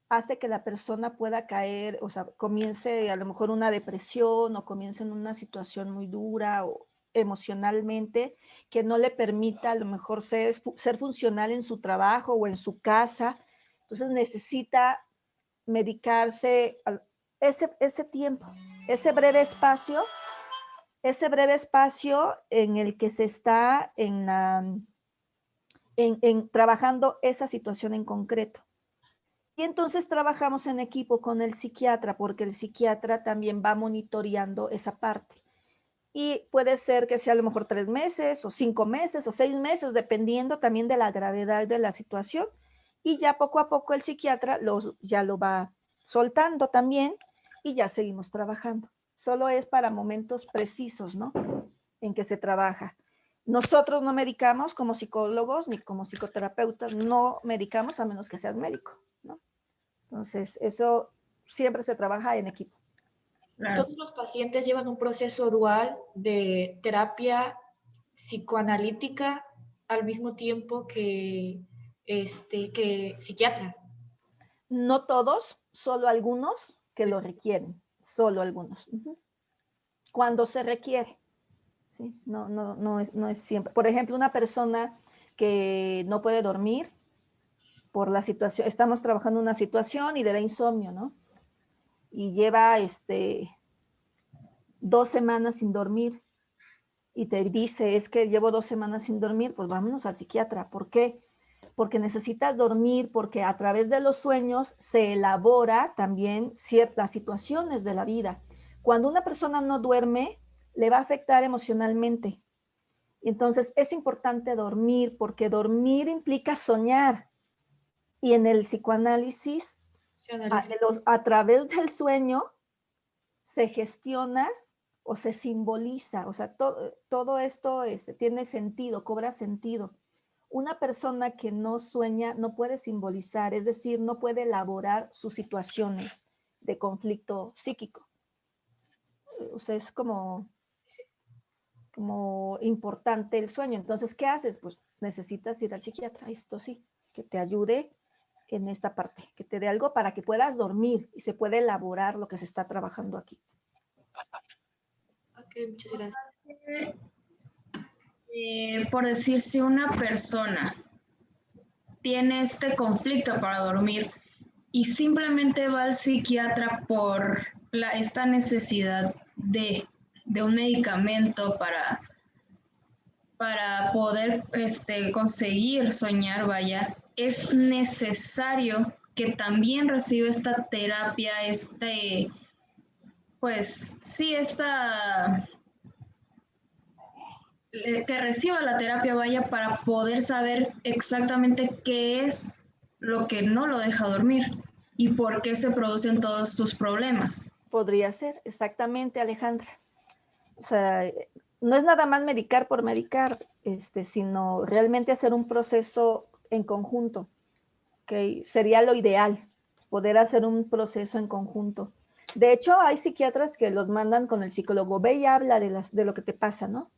hace que la persona pueda caer, o sea, comience a lo mejor una depresión o comience en una situación muy dura o emocionalmente que no le permita a lo mejor ser funcional en su trabajo o en su casa. Entonces necesita medicarse ese tiempo, ese breve espacio en el que se está trabajando esa situación en concreto. Y entonces trabajamos en equipo con el psiquiatra, porque el psiquiatra también va monitoreando esa parte. Y puede ser que sea a lo mejor 3 meses, o 5 meses, o 6 meses, dependiendo también de la gravedad de la situación. Y ya poco a poco el psiquiatra ya lo va soltando también, y ya seguimos trabajando. Solo es para momentos precisos, ¿no? En que se trabaja. Nosotros no medicamos como psicólogos ni como psicoterapeutas, no medicamos a menos que seas médico, ¿no? Entonces, eso siempre se trabaja en equipo.
Claro. Todos los pacientes llevan un proceso dual de terapia psicoanalítica al mismo tiempo que psiquiatra.
No todos, solo algunos que lo requieren, solo algunos. Cuando se requiere. ¿Sí? No es siempre. Por ejemplo, una persona que no puede dormir por la situación, estamos trabajando una situación y le da insomnio, ¿no? Y lleva 2 semanas sin dormir y te dice, es que llevo 2 semanas sin dormir, pues vámonos al psiquiatra. ¿Por qué? Porque necesitas dormir, porque a través de los sueños se elabora también ciertas situaciones de la vida. Cuando una persona no duerme, le va a afectar emocionalmente. Entonces es importante dormir, porque dormir implica soñar. Y en el psicoanálisis, a través del sueño, se gestiona o se simboliza. O sea, todo esto tiene sentido, cobra sentido. Una persona que no sueña no puede simbolizar, es decir, no puede elaborar sus situaciones de conflicto psíquico. O sea, es como importante el sueño. Entonces, ¿qué haces? Pues necesitas ir al psiquiatra, esto sí, que te ayude en esta parte, que te dé algo para que puedas dormir y se pueda elaborar lo que se está trabajando aquí.
Ok, muchas gracias.
Por decir, si una persona tiene este conflicto para dormir y simplemente va al psiquiatra por esta necesidad de un medicamento para poder conseguir soñar, vaya, es necesario que también reciba esta terapia, pues sí, que reciba la terapia, vaya, para poder saber exactamente qué es lo que no lo deja dormir y por qué se producen todos sus problemas.
Podría ser, exactamente, Alejandra. O sea, no es nada más medicar por medicar, sino realmente hacer un proceso en conjunto. ¿Okay? Sería lo ideal, poder hacer un proceso en conjunto. De hecho, hay psiquiatras que los mandan con el psicólogo, ve y habla de lo que te pasa, ¿no?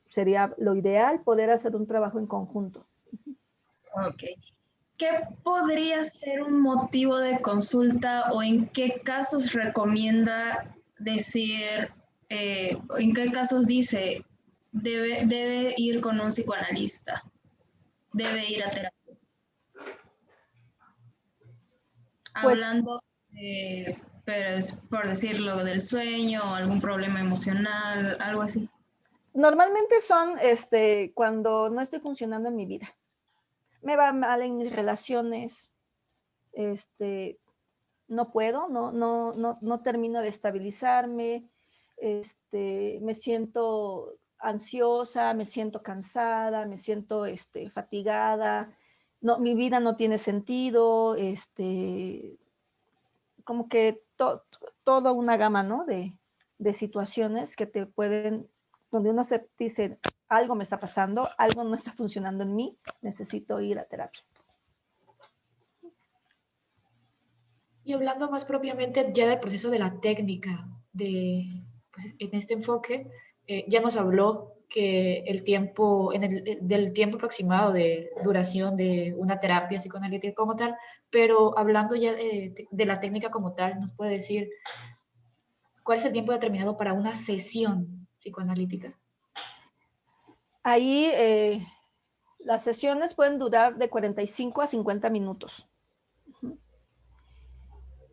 Sería lo ideal poder hacer un trabajo en conjunto.
Ok. ¿Qué podría ser un motivo de consulta o en qué casos recomienda decir, en qué casos dice, debe ir con un psicoanalista, debe ir a terapia?
Pues,
Hablando Pero es por decirlo del sueño, algún problema emocional, algo así.
Normalmente son cuando no estoy funcionando en mi vida. Me va mal en mis relaciones, no puedo, no termino de estabilizarme, me siento ansiosa, me siento cansada, me siento fatigada, no, mi vida no tiene sentido, como que toda una gama, ¿no? De situaciones que te pueden, donde uno se dice, algo me está pasando, algo no está funcionando en mí, necesito ir a terapia.
Y hablando más propiamente ya del proceso de la técnica, pues, en este enfoque, ya nos habló que el tiempo, del tiempo aproximado de duración de una terapia psicoanalítica como tal, pero hablando ya de la técnica como tal, ¿nos puede decir cuál es el tiempo determinado para una sesión psicoanalítica?
Ahí las sesiones pueden durar de 45 a 50 minutos.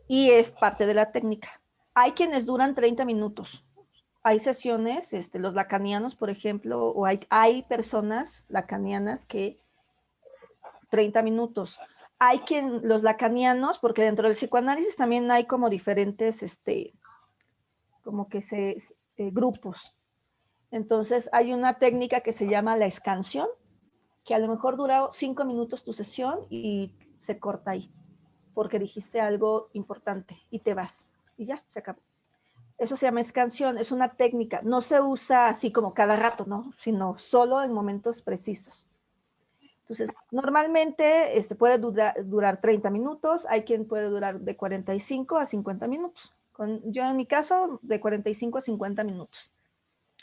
Y es parte de la técnica. Hay quienes duran 30 minutos. Hay sesiones, los lacanianos, por ejemplo, o hay personas lacanianas que 30 minutos. Hay los lacanianos, porque dentro del psicoanálisis también hay como diferentes, como que grupos. Entonces hay una técnica que se llama la escansión, que a lo mejor dura 5 minutos tu sesión y se corta ahí, porque dijiste algo importante y te vas. Y ya, se acabó. Eso se llama escansión, es una técnica. No se usa así como cada rato, ¿no? Sino solo en momentos precisos. Entonces, normalmente puede durar 30 minutos, hay quien puede durar de 45 a 50 minutos. Yo en mi caso, de 45 a 50 minutos.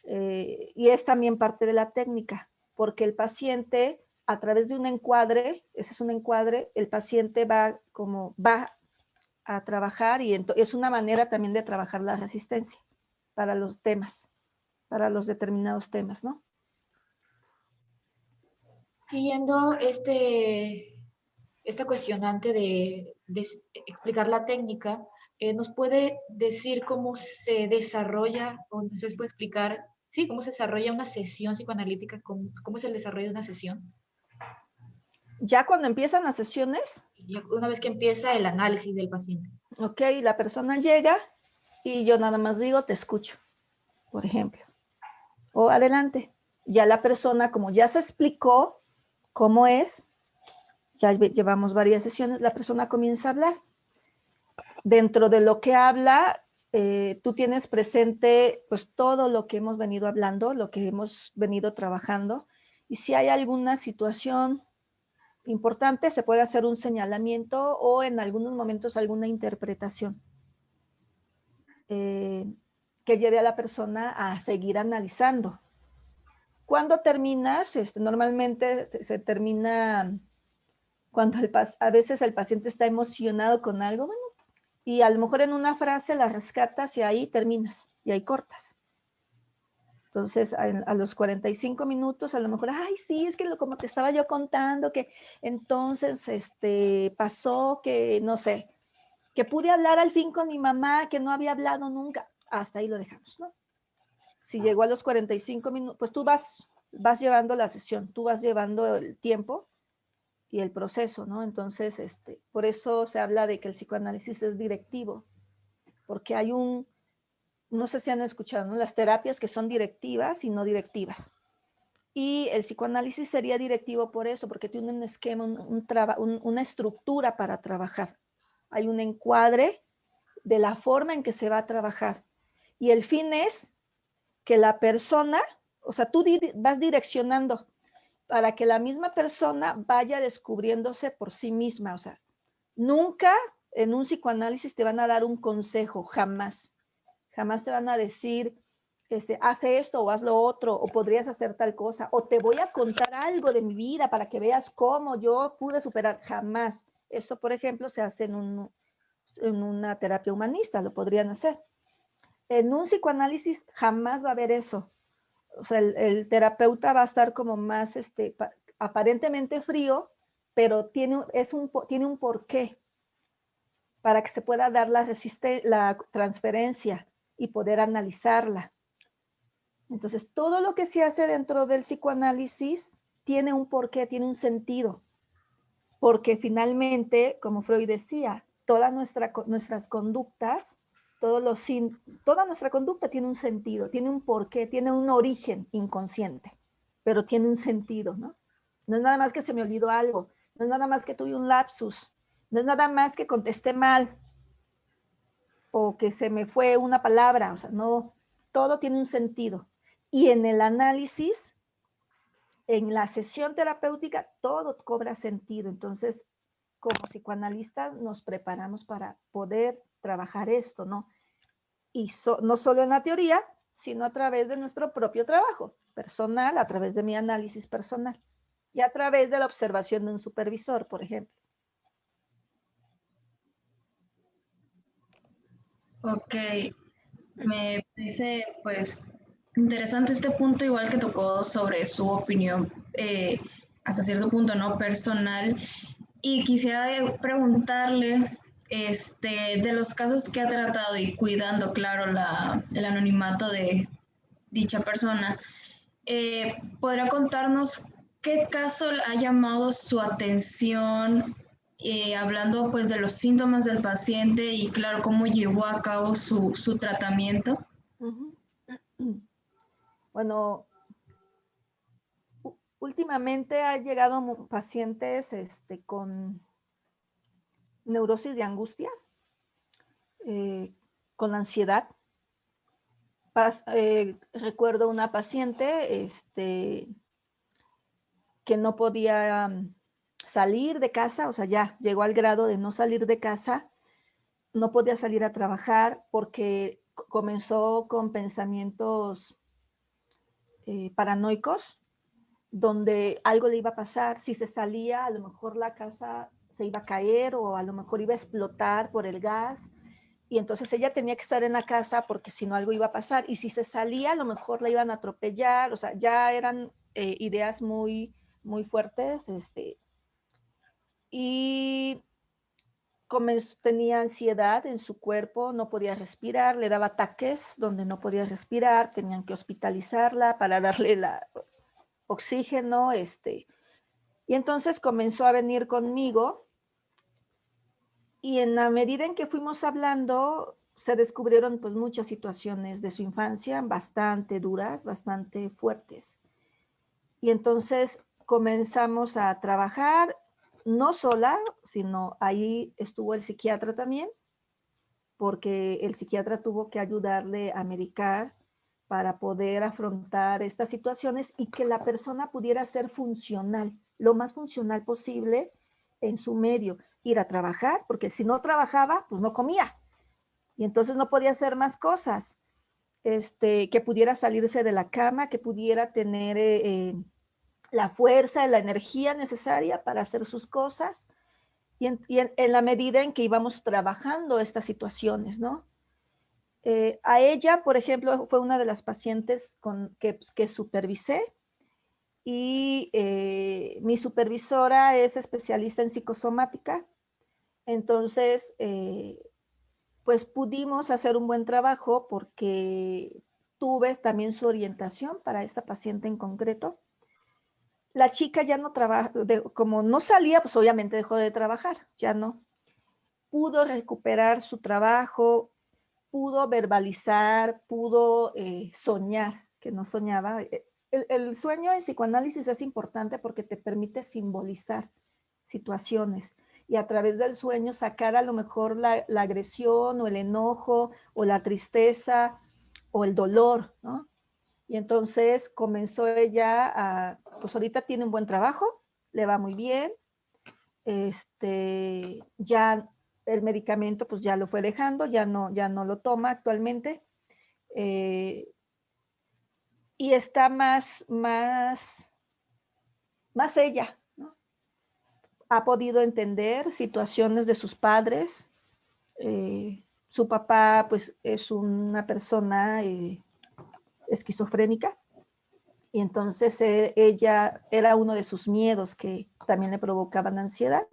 Y es también parte de la técnica, porque el paciente, a través de un encuadre, ese es un encuadre, el paciente va a trabajar y es una manera también de trabajar la resistencia para los temas, para los determinados temas, ¿no?
Siguiendo esta cuestionante de explicar la técnica, ¿nos puede decir cómo se desarrolla, o nos puede explicar, sí, cómo se desarrolla una sesión psicoanalítica, cómo es el desarrollo de una sesión?
Ya cuando empiezan las sesiones,
Y una vez que empieza el análisis del paciente.
ok, la persona llega y yo nada más digo, te escucho, por ejemplo. O adelante. Ya la persona, como ya se explicó cómo es, ya llevamos varias sesiones, la persona comienza a hablar. Dentro de lo que habla, tú tienes presente pues todo lo que hemos venido hablando, lo que hemos venido trabajando, y si hay alguna situación importante, se puede hacer un señalamiento o en algunos momentos alguna interpretación que lleve a la persona a seguir analizando. Cuando terminas, normalmente se termina cuando a veces el paciente está emocionado con algo, bueno, y a lo mejor en una frase la rescatas y ahí terminas, y ahí cortas. Entonces, a los 45 minutos, a lo mejor, ay, sí, es que como te estaba yo contando, que entonces pasó que, no sé, que pude hablar al fin con mi mamá, que no había hablado nunca. Hasta ahí lo dejamos, ¿no? Si llegó a los 45 minutos, pues tú vas llevando la sesión, tú vas llevando el tiempo y el proceso, ¿no? Entonces, por eso se habla de que el psicoanálisis es directivo, porque hay no sé si han escuchado, ¿no? Las terapias que son directivas y no directivas. Y el psicoanálisis sería directivo por eso, porque tiene un esquema, una estructura para trabajar. Hay un encuadre de la forma en que se va a trabajar. Y el fin es que la persona, o sea, tú vas direccionando para que la misma persona vaya descubriéndose por sí misma. O sea, nunca en un psicoanálisis te van a dar un consejo, jamás. Jamás te van a decir, hace esto o haz lo otro, o podrías hacer tal cosa, o te voy a contar algo de mi vida para que veas cómo yo pude superar. Jamás. Eso, por ejemplo, se hace en una terapia humanista, lo podrían hacer. En un psicoanálisis jamás va a haber eso. O sea, el terapeuta va a estar como más, aparentemente frío, pero tiene un porqué para que se pueda dar la transferencia y poder analizarla. Entonces, todo lo que se hace dentro del psicoanálisis tiene un porqué, tiene un sentido, porque finalmente, como Freud decía, todas nuestras conductas, toda nuestra conducta tiene un sentido, tiene un porqué, tiene un origen inconsciente, pero tiene un sentido, ¿no? No es nada más que se me olvidó algo, no es nada más que tuve un lapsus, no es nada más que contesté mal o que se me fue una palabra, o sea, no, todo tiene un sentido. Y en el análisis, en la sesión terapéutica, todo cobra sentido. Entonces, como psicoanalistas nos preparamos para poder trabajar esto, ¿no? Y no solo en la teoría, sino a través de nuestro propio trabajo personal, a través de mi análisis personal y a través de la observación de un supervisor, por ejemplo.
Ok, me parece pues interesante este punto, igual que tocó sobre su opinión hasta cierto punto no personal. Y quisiera preguntarle, de los casos que ha tratado y cuidando, claro, el anonimato de dicha persona, ¿podrá contarnos qué caso ha llamado su atención, hablando pues de los síntomas del paciente y claro, cómo llevó a cabo su tratamiento?
Bueno, últimamente ha llegado pacientes con neurosis de angustia, con ansiedad. Recuerdo una paciente que no podía salir de casa, o sea, ya llegó al grado de no salir de casa, no podía salir a trabajar porque comenzó con pensamientos paranoicos, donde algo le iba a pasar. Si se salía, a lo mejor la casa se iba a caer o a lo mejor iba a explotar por el gas. Y entonces ella tenía que estar en la casa porque si no algo iba a pasar. Y si se salía, a lo mejor la iban a atropellar. O sea, ya eran ideas muy, muy fuertes. Y tenía ansiedad en su cuerpo, no podía respirar, le daba ataques donde no podía respirar, tenían que hospitalizarla para darle oxígeno. Y entonces comenzó a venir conmigo. Y en la medida en que fuimos hablando, se descubrieron pues muchas situaciones de su infancia bastante duras, bastante fuertes. Y entonces comenzamos a trabajar, no sola, sino ahí estuvo el psiquiatra también, porque el psiquiatra tuvo que ayudarle a medicar para poder afrontar estas situaciones y que la persona pudiera ser funcional, lo más funcional posible en su medio, ir a trabajar, porque si no trabajaba, pues no comía, y entonces no podía hacer más cosas, que pudiera salirse de la cama, que pudiera tener la fuerza, la energía necesaria para hacer sus cosas, y en la medida en que íbamos trabajando estas situaciones, ¿no? A ella, por ejemplo, fue una de las pacientes que supervisé, y mi supervisora es especialista en psicosomática. Entonces, pues pudimos hacer un buen trabajo porque tuve también su orientación para esta paciente en concreto. La chica ya no trabaja, como no salía, pues obviamente dejó de trabajar, ya no. Pudo recuperar su trabajo, pudo verbalizar, pudo soñar, que no soñaba. El sueño en psicoanálisis es importante porque te permite simbolizar situaciones y a través del sueño sacar a lo mejor la agresión o el enojo o la tristeza o el dolor, ¿no? Y entonces comenzó ella pues ahorita tiene un buen trabajo, le va muy bien, ya el medicamento pues ya lo fue dejando, ya no lo toma actualmente, y está más ella, ¿no? Ha podido entender situaciones de sus padres. Su papá pues es una persona esquizofrénica, y entonces ella era uno de sus miedos que también le provocaban ansiedad.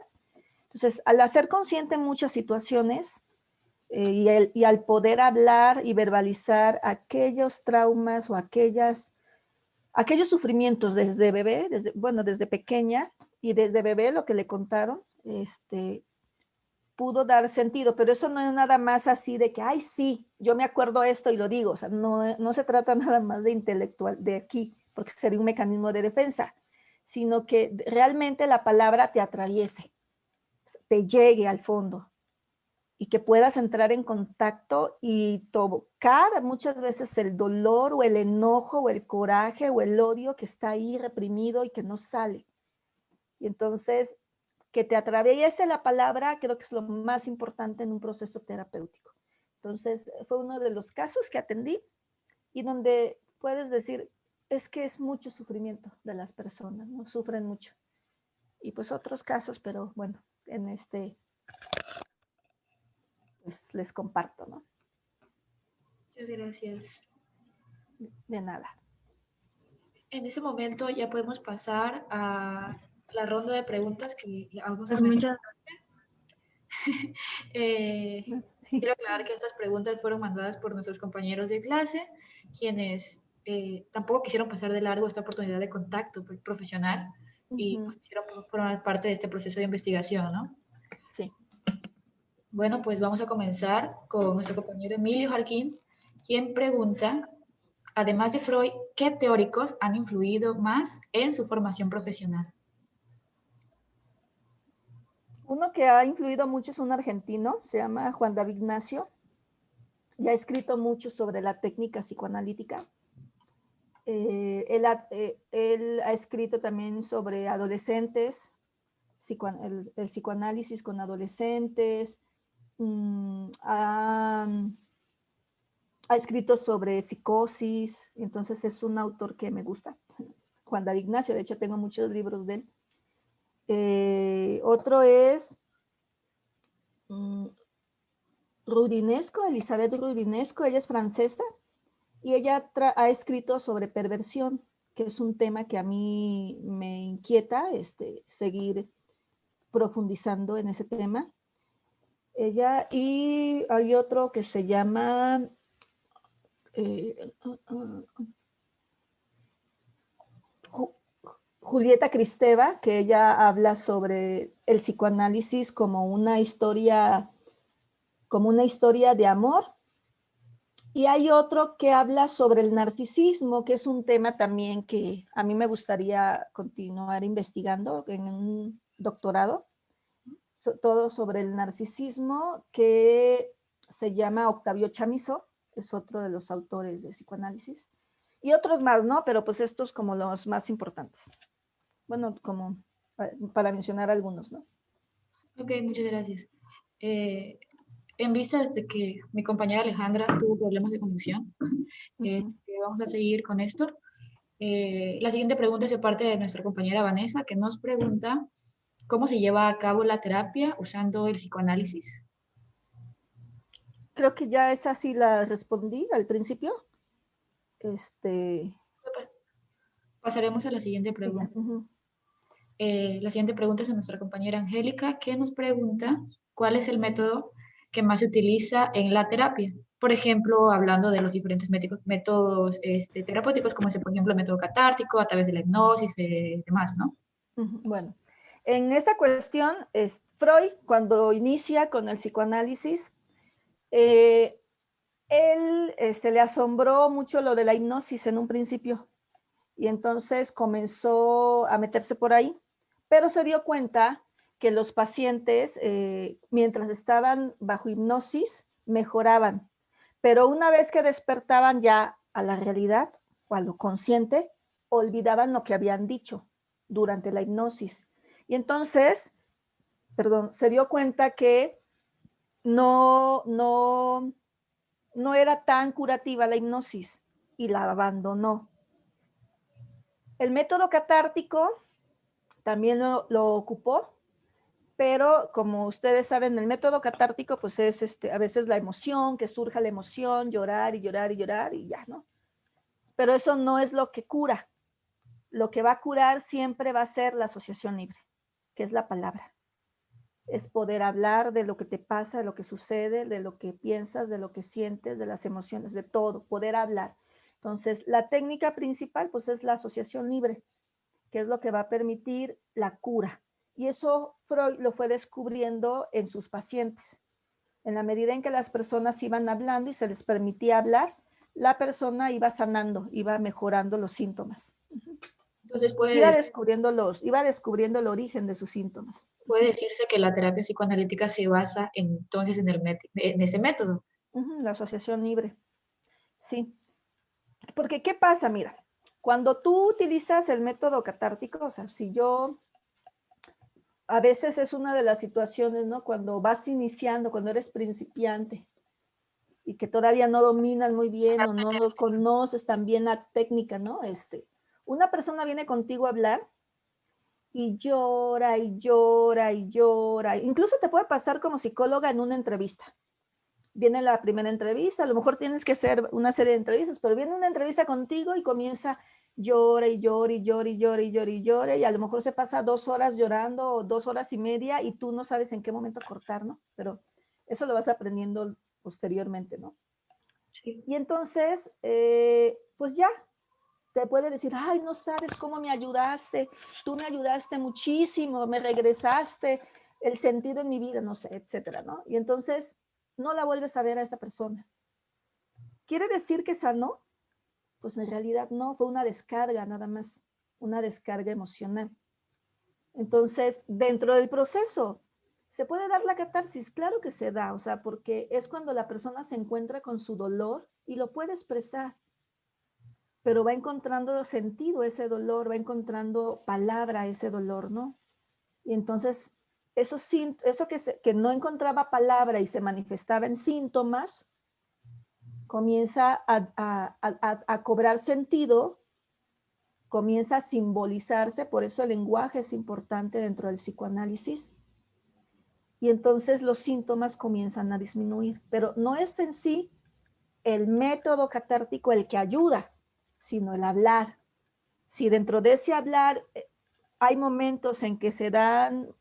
Entonces, al hacer consciente muchas situaciones y al poder hablar y verbalizar aquellos traumas o aquellos sufrimientos desde bebé, desde pequeña y desde bebé lo que le contaron, pudo dar sentido, pero eso no es nada más así de que, ay, sí, yo me acuerdo esto y lo digo, o sea, no se trata nada más de intelectual, de aquí, porque sería un mecanismo de defensa, sino que realmente la palabra te atraviese, te llegue al fondo y que puedas entrar en contacto y tocar muchas veces el dolor o el enojo o el coraje o el odio que está ahí reprimido y que no sale. Y entonces, que te atraviese la palabra, creo que es lo más importante en un proceso terapéutico. Entonces, fue uno de los casos que atendí y donde puedes decir, es que es mucho sufrimiento de las personas, ¿no? Sufren mucho. Y pues otros casos, pero bueno, en pues les comparto, ¿no?
Muchas gracias.
De nada.
En ese momento ya podemos pasar a la ronda de preguntas que vamos a
Pues
mencionar.
muchas
Quiero aclarar que estas preguntas fueron mandadas por nuestros compañeros de clase, quienes tampoco quisieron pasar de largo esta oportunidad de contacto profesional y pues, quisieron formar parte de este proceso de investigación, ¿no?
Sí.
Bueno, pues vamos a comenzar con nuestro compañero Emilio Jarquín, quien pregunta, además de Freud, ¿qué teóricos han influido más en su formación profesional?
Uno que ha influido mucho es un argentino, se llama Juan David Ignacio, y ha escrito mucho sobre la técnica psicoanalítica. Él ha escrito también sobre adolescentes, el psicoanálisis con adolescentes, ha escrito sobre psicosis, entonces es un autor que me gusta, Juan David Ignacio, de hecho tengo muchos libros de él. Otro es Rudinesco, Elizabeth Rudinesco, ella es francesa y ella ha escrito sobre perversión, que es un tema que a mí me inquieta seguir profundizando en ese tema. Ella, y hay otro que se llama Julieta Kristeva, que ella habla sobre el psicoanálisis como una historia de amor. Y hay otro que habla sobre el narcisismo, que es un tema también que a mí me gustaría continuar investigando en un doctorado, todo sobre el narcisismo, que se llama Octavio Chamizo, es otro de los autores de psicoanálisis, y otros más, ¿no? Pero pues estos como los más importantes. Bueno, como para mencionar algunos, ¿no?
Ok, muchas gracias. En vista de que mi compañera Alejandra tuvo problemas de conexión, vamos a seguir con esto. La siguiente pregunta es de parte de nuestra compañera Vanessa, que nos pregunta cómo se lleva a cabo la terapia usando el psicoanálisis.
Creo que ya esa sí la respondí al principio.
Pasaremos a la siguiente pregunta. La siguiente pregunta es de nuestra compañera Angélica, que nos pregunta cuál es el método que más se utiliza en la terapia. Por ejemplo, hablando de los diferentes métodos terapéuticos, como es, por ejemplo, el método catártico, a través de la hipnosis y demás, ¿no?
Bueno, en esta cuestión, Freud, cuando inicia con el psicoanálisis, él se le asombró mucho lo de la hipnosis en un principio y entonces comenzó a meterse por ahí, pero se dio cuenta que los pacientes, mientras estaban bajo hipnosis, mejoraban, pero una vez que despertaban ya a la realidad o a lo consciente, olvidaban lo que habían dicho durante la hipnosis. Y entonces, se dio cuenta que no era tan curativa la hipnosis y la abandonó. El método catártico también lo ocupó, pero como ustedes saben, el método catártico pues es a veces la emoción, que surja la emoción, llorar y llorar y llorar y ya, ¿no? Pero eso no es lo que cura. Lo que va a curar siempre va a ser la asociación libre, que es la palabra. es poder hablar de lo que te pasa, de lo que sucede, de lo que piensas, de lo que sientes, de las emociones, de todo, poder hablar. Entonces, la técnica principal, pues, es la asociación libre, que es lo que va a permitir la cura. Y eso Freud lo fue descubriendo en sus pacientes. En la medida en que las personas iban hablando y se les permitía hablar, la persona iba sanando, iba mejorando los síntomas.
Entonces
Iba descubriendo el origen de sus síntomas.
puede decirse que la terapia psicoanalítica se basa entonces en ese método.
La asociación libre, sí. Porque, ¿qué pasa? Mira, cuando tú utilizas el método catártico, o sea, si yo, a veces es una de las situaciones, ¿no? Cuando vas iniciando, cuando eres principiante y que todavía no dominas muy bien o no conoces tan bien la técnica, ¿no? Una persona viene contigo a hablar y llora y llora y llora. Incluso te puede pasar como psicóloga en una entrevista. Viene la primera entrevista, a lo mejor tienes que hacer una serie de entrevistas, pero viene una entrevista contigo y comienza llora y llora y llora y llora y llora y llora y a lo mejor se pasa 2 horas llorando o 2 horas y media y tú no sabes en qué momento cortar, ¿no? Pero eso lo vas aprendiendo posteriormente, ¿no?
Sí.
Y entonces, pues ya, te puede decir, ay, no sabes cómo me ayudaste, tú me ayudaste muchísimo, me regresaste el sentido en mi vida, no sé, etcétera, ¿no? Y entonces no la vuelves a ver a esa persona. ¿Quiere decir que sanó? Pues en realidad no, fue una descarga nada más, una descarga emocional. Entonces, dentro del proceso, ¿se puede dar la catarsis? Claro que se da, o sea, porque es cuando la persona se encuentra con su dolor y lo puede expresar, pero va encontrando sentido ese dolor, va encontrando palabra ese dolor, ¿no? Y entonces, eso que no encontraba palabra y se manifestaba en síntomas, comienza a cobrar sentido, comienza a simbolizarse, por eso el lenguaje es importante dentro del psicoanálisis, y entonces los síntomas comienzan a disminuir, pero no es en sí el método catártico el que ayuda, sino el hablar. Si dentro de ese hablar hay momentos en que se dan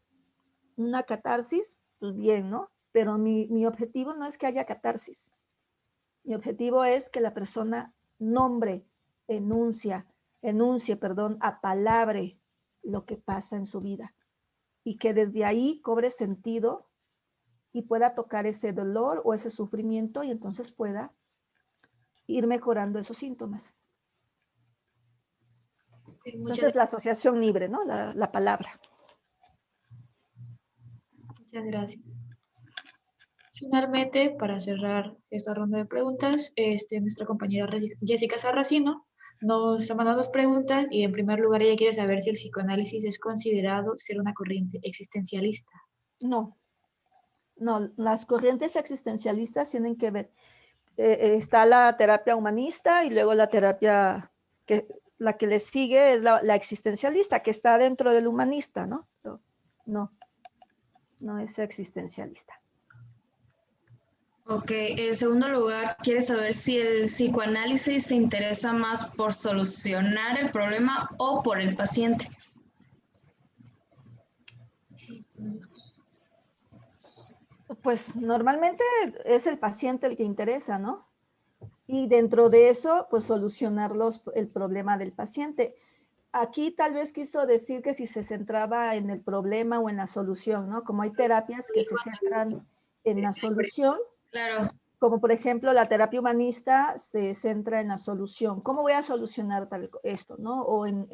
una catarsis, pues bien, ¿no? Pero mi objetivo no es que haya catarsis. Mi objetivo es que la persona enuncie, apalabre lo que pasa en su vida y que desde ahí cobre sentido y pueda tocar ese dolor o ese sufrimiento y entonces pueda ir mejorando esos síntomas. Entonces la asociación libre, ¿no? La palabra.
Muchas gracias. Finalmente, para cerrar esta ronda de preguntas, nuestra compañera Jessica Sarracino nos ha mandado 2 preguntas y en primer lugar ella quiere saber si el psicoanálisis es considerado ser una corriente existencialista.
No, las corrientes existencialistas tienen que ver, está la terapia humanista y luego la terapia, la que le sigue es la existencialista, que está dentro del humanista, ¿no? No es existencialista.
Ok, en segundo lugar, quiere saber si el psicoanálisis se interesa más por solucionar el problema o por el paciente.
Pues normalmente es el paciente el que interesa, ¿no? Y dentro de eso, pues solucionar el problema del paciente. Aquí tal vez quiso decir que si se centraba en el problema o en la solución, ¿no? Como hay terapias que se centran en la solución,
Claro.
como por ejemplo la terapia humanista se centra en la solución. ¿Cómo voy a solucionar esto, no? O en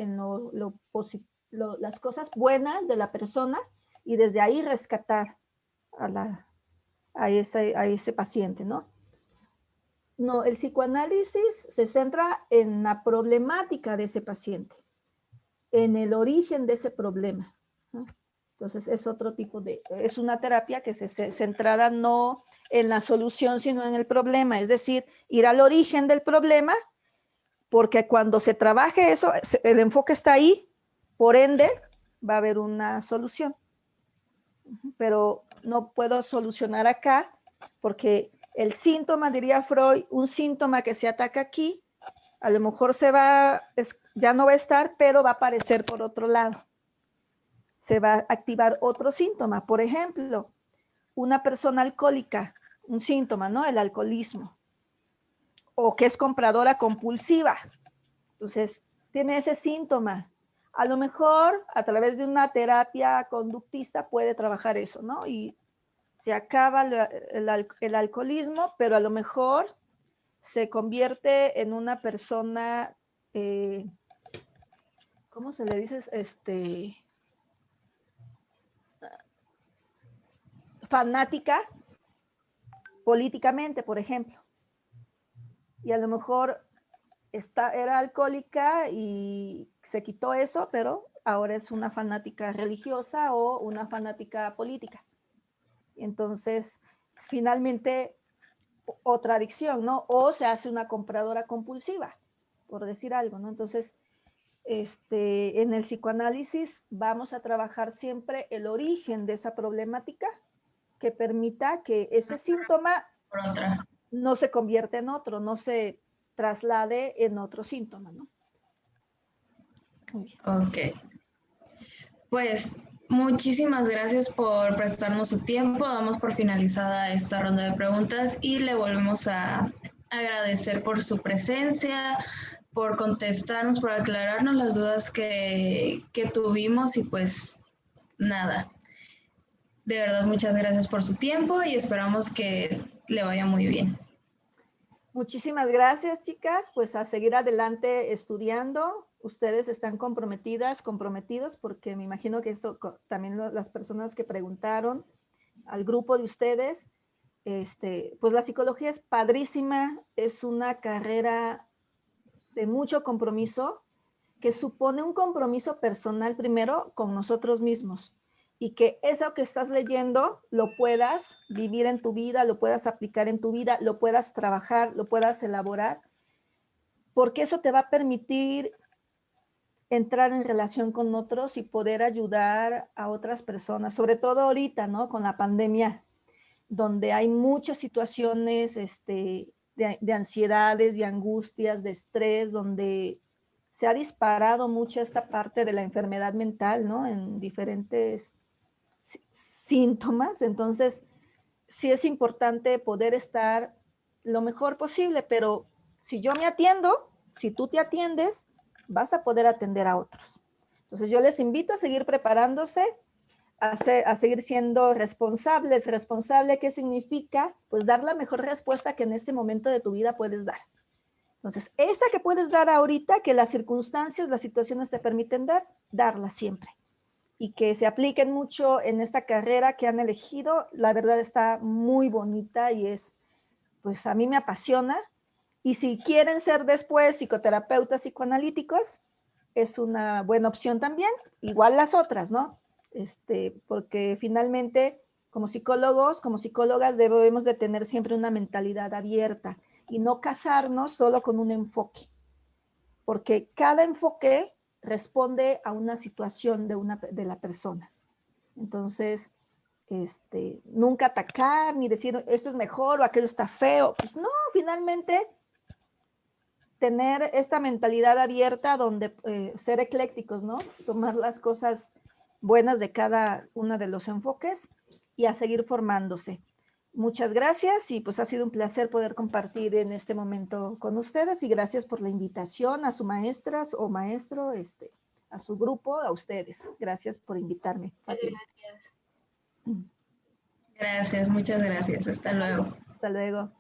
las cosas buenas de la persona y desde ahí rescatar a ese paciente, ¿no? No, el psicoanálisis se centra en la problemática de ese paciente, en el origen de ese problema, ¿no? Entonces es otro tipo es una terapia que se centrada no en la solución, sino en el problema, es decir, ir al origen del problema, porque cuando se trabaje eso, el enfoque está ahí, por ende va a haber una solución. Pero no puedo solucionar acá, porque el síntoma, diría Freud, un síntoma que se ataca aquí, a lo mejor ya no va a estar, pero va a aparecer por otro lado. se va a activar otro síntoma. Por ejemplo, una persona alcohólica, un síntoma, ¿no? El alcoholismo. O que es compradora compulsiva. Entonces, tiene ese síntoma. A lo mejor, a través de una terapia conductista puede trabajar eso, ¿no? Y se acaba el alcoholismo, pero a lo mejor se convierte en una persona, ¿cómo se le dice? Fanática políticamente, por ejemplo. Y a lo mejor era alcohólica y se quitó eso, pero ahora es una fanática religiosa o una fanática política. Entonces, finalmente, otra adicción, ¿no? O se hace una compradora compulsiva, por decir algo, ¿no? Entonces, en el psicoanálisis vamos a trabajar siempre el origen de esa problemática que permita que ese síntoma no se convierta en otro, no se traslade en otro síntoma, ¿no?
Ok. Pues muchísimas gracias por prestarnos su tiempo. Damos por finalizada esta ronda de preguntas y le volvemos a agradecer por su presencia, por contestarnos, por aclararnos las dudas que tuvimos y pues nada. De verdad, muchas gracias por su tiempo y esperamos que le vaya muy bien.
Muchísimas gracias, chicas. Pues a seguir adelante estudiando. Ustedes están comprometidos, porque me imagino que esto también las personas que preguntaron al grupo de ustedes, pues la psicología es padrísima, es una carrera de mucho compromiso, que supone un compromiso personal primero con nosotros mismos, y que eso que estás leyendo lo puedas vivir en tu vida, lo puedas aplicar en tu vida, lo puedas trabajar, lo puedas elaborar, porque eso te va a permitir entrar en relación con otros y poder ayudar a otras personas, sobre todo ahorita, ¿no? Con la pandemia, donde hay muchas situaciones de ansiedades, de angustias, de estrés, donde se ha disparado mucho esta parte de la enfermedad mental, ¿no? En diferentes síntomas. Entonces, sí es importante poder estar lo mejor posible, pero si yo me atiendo, si tú te atiendes, vas a poder atender a otros. Entonces, yo les invito a seguir preparándose, a seguir siendo responsables. ¿Responsable qué significa? Pues dar la mejor respuesta que en este momento de tu vida puedes dar. Entonces, esa que puedes dar ahorita, que las circunstancias, las situaciones te permiten dar, darla siempre. Y que se apliquen mucho en esta carrera que han elegido. La verdad está muy bonita y pues a mí me apasiona. Y si quieren ser después psicoterapeutas psicoanalíticos, es una buena opción también, igual las otras, ¿no? Porque finalmente, como psicólogos, como psicólogas, debemos de tener siempre una mentalidad abierta y no casarnos solo con un enfoque, porque cada enfoque responde a una situación de la persona. Entonces, nunca atacar ni decir esto es mejor o aquello está feo. Pues no, finalmente tener esta mentalidad abierta donde ser eclécticos, ¿no? Tomar las cosas buenas de cada uno de los enfoques y a seguir formándose. Muchas gracias y pues ha sido un placer poder compartir en este momento con ustedes y gracias por la invitación a sus maestras o maestro, a su grupo, a ustedes. Gracias por invitarme.
Gracias.
Gracias, muchas gracias. Hasta luego.
Hasta luego.